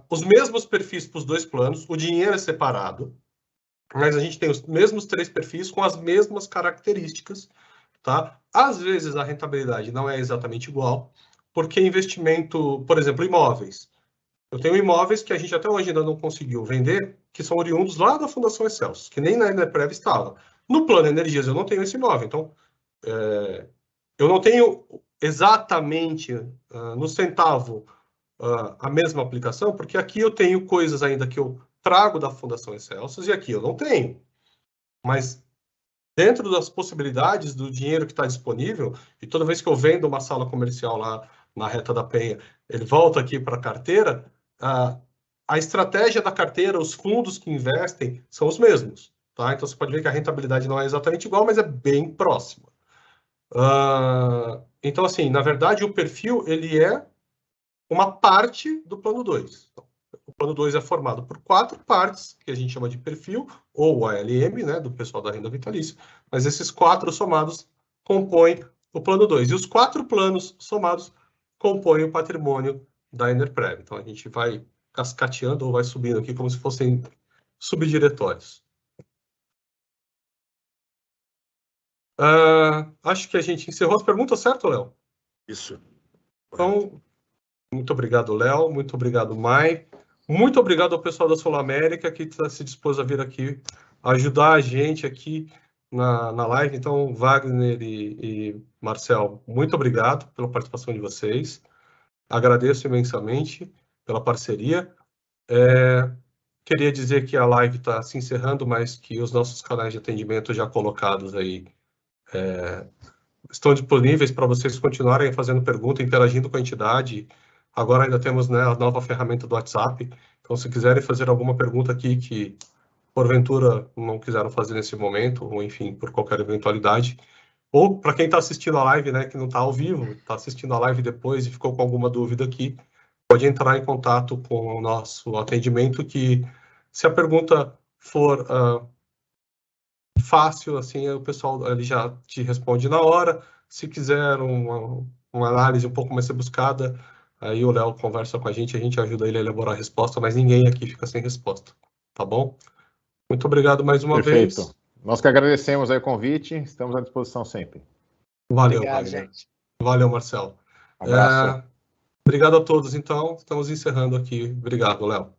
os mesmos perfis para os dois planos, o dinheiro é separado, mas a gente tem os mesmos 3 perfis com as mesmas características, tá? Às vezes a rentabilidade não é exatamente igual, porque investimento, por exemplo, imóveis. Eu tenho imóveis que a gente até hoje ainda não conseguiu vender, que são oriundos lá da Fundação Excelsius, que nem na Enerprev estava. No plano Energias eu não tenho esse imóvel, então eu não tenho exatamente no centavo a mesma aplicação, porque aqui eu tenho coisas ainda que eu trago da Fundação Excelsius e aqui eu não tenho. Mas dentro das possibilidades do dinheiro que está disponível, e toda vez que eu vendo uma sala comercial lá na Reta da Penha, ele volta aqui para a carteira, a estratégia da carteira, os fundos que investem são os mesmos. Tá? Então, você pode ver que a rentabilidade não é exatamente igual, mas é bem próxima. Então, assim, na verdade, o perfil ele é uma parte do plano 2. Então, o plano 2 é formado por 4 partes, que a gente chama de perfil, ou ALM, né, do pessoal da renda vitalícia, mas esses 4 somados compõem o plano 2. E os 4 planos somados compõem o patrimônio da Enerprev. Então, a gente vai cascateando ou vai subindo aqui como se fossem subdiretórios. Acho que a gente encerrou as perguntas, certo, Léo? Isso. Então, muito obrigado, Léo. Muito obrigado, Mai. Muito obrigado ao pessoal da Sul América que se dispôs a vir aqui ajudar a gente aqui na live. Então, Wagner e Marcel, muito obrigado pela participação de vocês. Agradeço imensamente pela parceria. Queria dizer que a live está se encerrando, mas que os nossos canais de atendimento já colocados aí estão disponíveis para vocês continuarem fazendo pergunta, interagindo com a entidade. Agora ainda temos, né, a nova ferramenta do WhatsApp. Então, se quiserem fazer alguma pergunta aqui que, porventura, não quiseram fazer nesse momento, ou enfim, por qualquer eventualidade, ou para quem está assistindo a live, né, que não está ao vivo, está assistindo a live depois e ficou com alguma dúvida aqui, pode entrar em contato com o nosso atendimento, que se a pergunta for fácil, assim, o pessoal ele já te responde na hora. Se quiser uma análise um pouco mais rebuscada, aí o Léo conversa com a gente ajuda ele a elaborar a resposta, mas ninguém aqui fica sem resposta, tá bom? Muito obrigado mais uma vez. Perfeito. Nós que agradecemos aí o convite, estamos à disposição sempre. Valeu, Obrigado, Wagner. gente. Valeu, Marcelo. Abraço. Obrigado a todos, então. Estamos encerrando aqui. Obrigado, Léo.